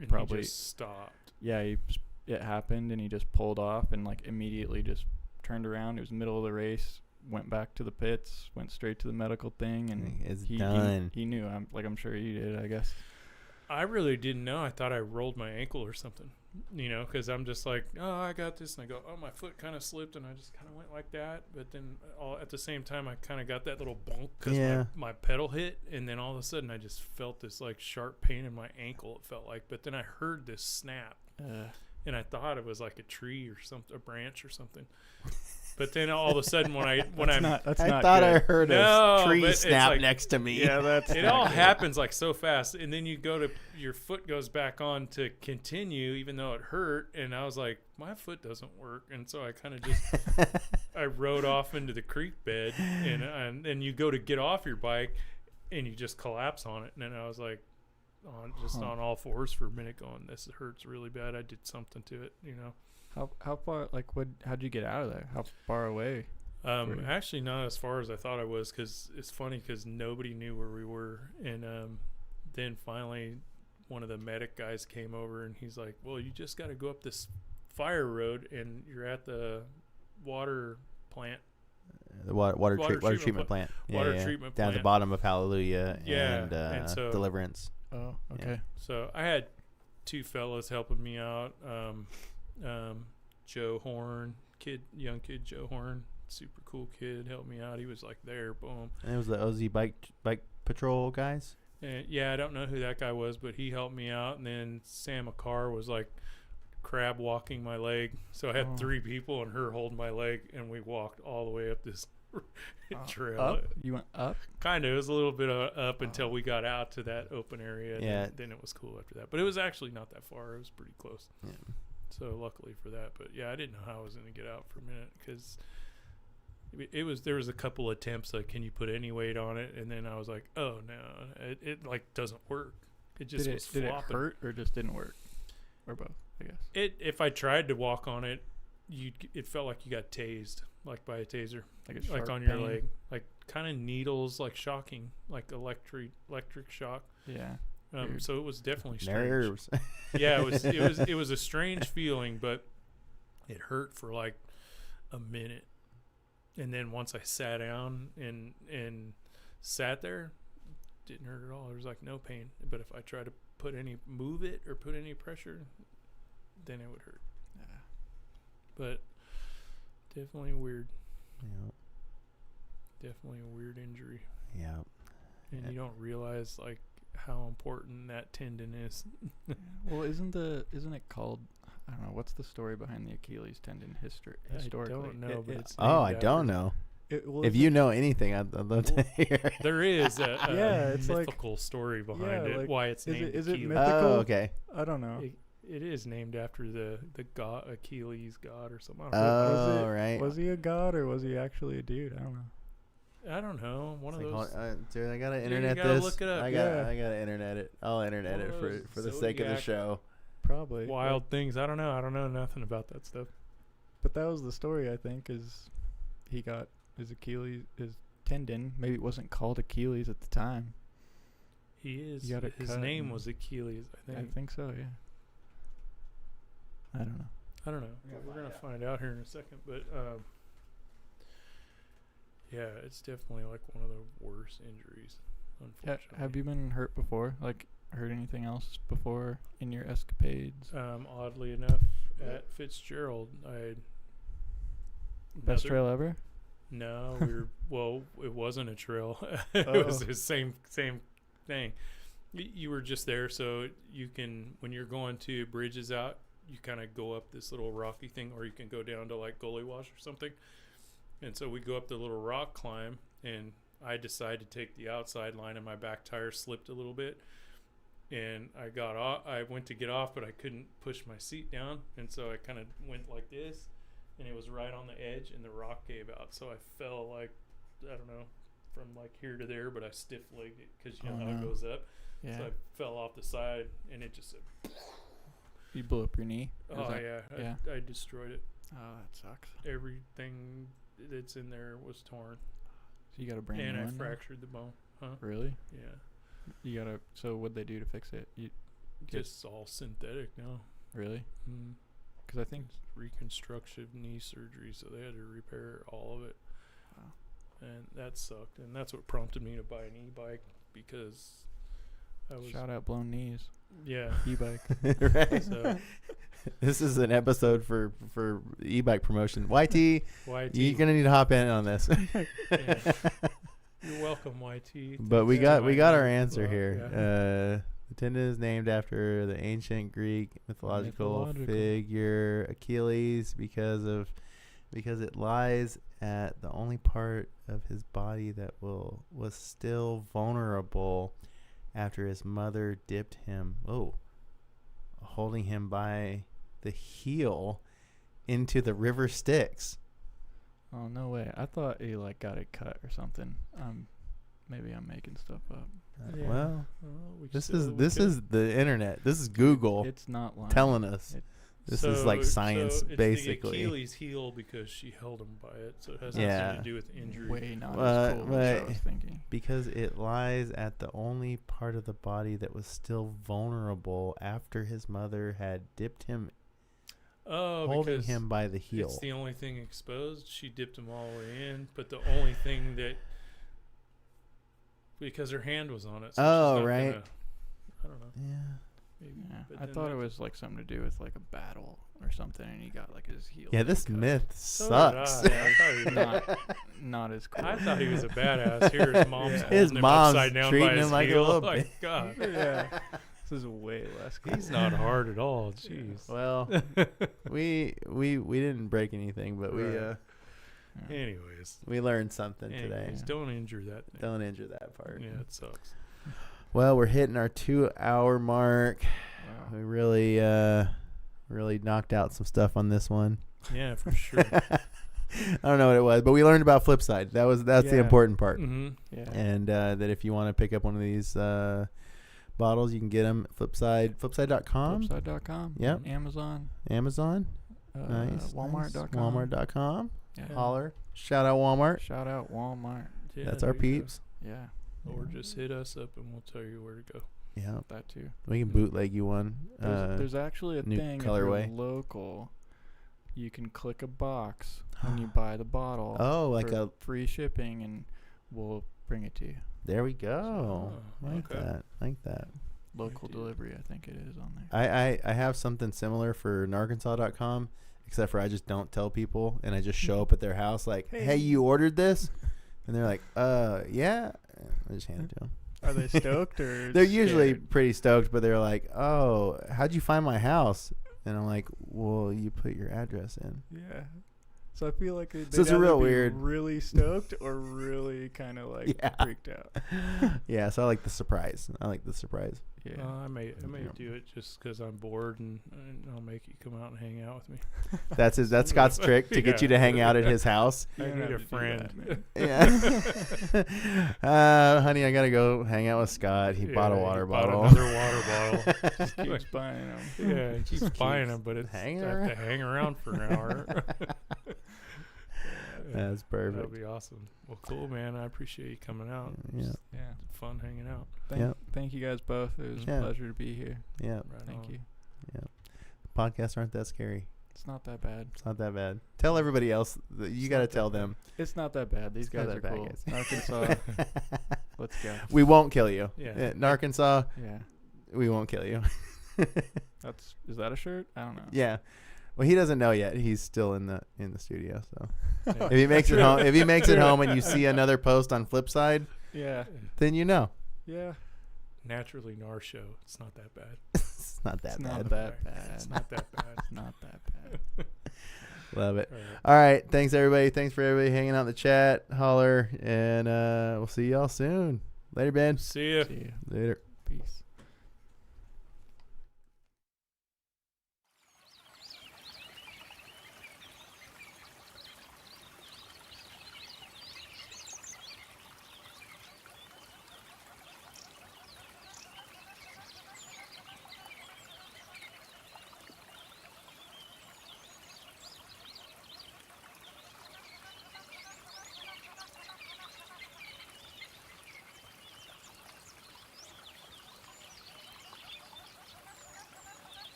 And Probably- he just stopped. yeah, it happened, and he just pulled off and like immediately just turned around. It was middle of the race. Went back to the pits. Went straight to the medical thing, and it's he done. He knew. I'm sure you did. I guess. I really didn't know. I thought I rolled my ankle or something, because I'm just like, oh, I got this. And I go, oh, my foot kind of slipped, and I just kind of went like that. But then at the same time, I kind of got that little bonk because Yeah. my pedal hit. And then all of a sudden, I just felt this like sharp pain in my ankle, it felt like. But then I heard this snap, and I thought it was like a tree or something, a branch or something. But then all of a sudden, when I That's thought I good. heard No, a tree but it's snap like- next to me. Yeah, that's it not all good. happens like so fast, and then your foot goes back on to continue even though it hurt, and I was like, my foot doesn't work, and so I kind of just I rode off into the creek bed, and then you go to get off your bike and you just collapse on it, and then I was like on all fours for a minute going, this hurts really bad. I did something to it. How far? Like, how'd you get out of there? How far away? Right. Actually not as far as I thought I was, because it's funny because nobody knew where we were, and then finally one of the medic guys came over, and he's like, well, you just got to go up this fire road, and you're at the water plant. The water treatment plant. Water treatment down at the plant. bottom of Hallelujah Yeah, and and so- Deliverance. Oh, okay. So I had two fellas helping me out. Joe Horn, young kid Joe Horn, super cool kid, helped me out. He was like there, boom. And it was the OZ bike patrol guys. And yeah, I don't know who that guy was, but he helped me out. And then Sam McCarr was like crab walking my leg. So I had Oh. 3 people and her holding my leg, and we walked all the way up this trail. Up? You went up? Kind of. It was a little bit up until we got out to that open area. And Yeah. then it was cool after that. But it was actually not that far. It was pretty close. Yeah. So luckily for that. But yeah, I didn't know how I was going to get out for a minute, because there was a couple attempts like, can you put any weight on it? And then I was like, oh no, it like doesn't work. It just was did it flopping. hurt or just didn't work? Or both, I guess. If I tried to walk on it, it felt like you got tased, like by a taser, Like a sharp on your pain? leg, like kind of needles, like shocking, like electric shock. Yeah. So it was definitely strange. Nerves. Yeah, it was a strange feeling, but it hurt for like a minute, and then once I sat down and sat there, didn't hurt at all. There was like no pain, but if I tried to move it or put any pressure, then it would hurt. Yeah. But definitely weird. Yeah. Definitely a weird injury, Yeah. and you don't realize like how important that tendon is. Well, isn't it called? I don't know. What's the story behind the Achilles tendon historically? I don't know, but it's Oh, I named don't after- know. Well, If you know anything, I'd love to hear. There is a Yeah, it's like- mythical story behind yeah, it. like, Why it's named is it Achilles. mythical? Oh, okay. I don't know. It is named after the god, Achilles god or something. Oh, right. Was he a god or was he actually a dude? I don't know. I don't know. One It's of like, those. dude, I gotta Dude, you internet gotta this. look it up. I gotta internet it. I'll internet One it of those for the sake of the zodiac- show. Probably. Wild things. I don't know nothing about that stuff. But that was the story, I think, is he got his tendon. Maybe it wasn't called Achilles at the time. He is. You got it His cut name and- was Achilles, I I think. think so, yeah. I don't know. I don't know. We're gonna find out here in a second, but yeah, it's definitely like one of the worst injuries. Unfortunately. Have you been hurt before? Like, heard anything else before in your escapades? Oddly enough, at Fitzgerald, Best trail ever? No, well, it wasn't a trail. It Oh. was the same thing. You were just there, so you can, when you're going to Bridges Out, you kind of go up this little rocky thing, or you can go down to like Gully Wash or something. And so we go up the little rock climb, and I decided to take the outside line, and my back tire slipped a little bit. And I got off. I went to get off, but I couldn't push my seat down, and so I kind of went like this, and it was right on the edge, and the rock gave out. So I fell like, I don't know, from like here to there, but I stiff-legged it because you know how it goes up. Yeah. So I fell off the side, and it just said, You blew up your knee? Or oh is that- yeah, I destroyed it. Oh, that sucks. Everything that's in there was torn, So you got a brand and new I one now? fractured the bone. Huh? Really? Yeah, You gotta. So what'd they do to fix it? You just all synthetic now. really? Mm. Because I think. Reconstructive knee surgery, so they had to repair all of it. Wow. And that sucked, and that's what prompted me to buy an e-bike, because I was Shout out blown knees. yeah. E-bike. Right. So This is an episode for e-bike promotion. YT, YT, you're gonna need to hop in on this. yeah. You're welcome, YT. But we Thanks for got our inviting me. answer Well, here. yeah. The tendon is named after the ancient Greek mythological figure Achilles because it lies at the only part of his body that was still vulnerable after his mother dipped him, holding him by the heel into the river Styx. Oh no way! I thought he like got it cut or something. Maybe I'm making stuff up. Yeah. Well, we this could- is the internet. This is Google It's not lying. telling us. This is like science, so it's basically. the Achilles heel because she held him by it, so it has Yeah. nothing to do with injury. Way not as cool as I but- was thinking. Because it lies at the only part of the body that was still vulnerable after his mother had dipped him, Oh, holding because him by the heel. it's the only thing exposed. She dipped him all the way in, but the only thing that, because her hand was on it. So Oh, she's not right. gonna- I don't know. Yeah. Maybe. Yeah, But I then thought it that- was like something to do with like a battle or something, and he got like his heel. Yeah, this cut. myth So did I. sucks. Yeah, I thought he was Not as cool. I thought he was a badass. Here, his mom's Yeah. holding His him mom's upside down treating by his him like a heel. little Like, bitch. God, Yeah, this is way less cool. he's not hard at all. Jeez. Well, we didn't break anything, but Right. Yeah. Anyways, we learned something today. anyways, don't injure that thing. Don't injure that part. Yeah, it sucks. Well, we're hitting our 2-hour mark. Wow. We really knocked out some stuff on this one. Yeah, for sure. I don't know what it was, but we learned about Flpsde. That's the Yeah. important part. Mm-hmm. Yeah. And that if you want to pick up one of these bottles. You can get them at Flpsde. Flpsde.com. Flpsde.com. Yep. Amazon. Nice. Walmart.com. Walmart.com. Yeah. Holler. Shout out Walmart. Shout out Walmart. Yeah, That's there our you go. peeps. Yeah. Or just hit us up and we'll tell you where to go. Yeah. That too. We can bootleg you one. There's actually a new thing colorway. if you're local. You can click a box when you buy the bottle. Oh, like for a free shipping, and we'll bring it to you. there we go. Oh, Like okay. that. Like that. Local deal. delivery, I think it is on there. I have something similar for Gnarkansas.com, except for I just don't tell people, and I just show up at their house like, hey, you ordered this? And they're like, yeah. I just hand it to them. Are they stoked or? They're usually scared? pretty stoked, but they're like, oh, how'd you find my house? And I'm like, well, you put your address in. Yeah. So I feel like they'd So it's a real either be weird- really stoked or really kind of like Yeah. freaked out. Yeah, so I like the surprise. Yeah. I may Yeah. do it just because I'm bored and I'll make you come out and hang out with me. That's Scott's trick to get you to hang out at his house. You I don't need have a to do that, friend. man. Yeah. Honey, I gotta go hang out with Scott. He bought a Yeah, water he bought bottle. another water bottle. Just keeps buying them. Yeah, he keeps buying them, but it's hanging I have to hang around for an hour. That's That'd perfect. be awesome. Well, cool, man. I appreciate you coming out. Yeah. Yeah. Fun hanging out. Thank you guys both. It was Yeah. a pleasure to be here. Yeah. Right Thank on. you. Podcasts aren't that scary. It's not that bad. It's not that bad. Tell everybody else. You got to not that tell bad. them. It's not that bad. These It's not guys are that bad, cool. guys. Arkansas. Let's go. We won't kill you. Yeah. Gnarkansas, Yeah. we won't kill you. Is that a shirt? I don't know. Yeah. Well, he doesn't know yet. He's still in the studio. So Yeah. if he makes it home, and you see another post on Flpsde, Yeah. then you know Yeah. Naturally Gnar show. It's not that bad. it's not that It's bad. not that bad. It's not that bad. It's not that bad. Love it. All right. All right. Thanks everybody. Thanks for everybody hanging out in the chat. Holler, and we'll see y'all soon. Later, Ben. See ya. See you. Later. Peace.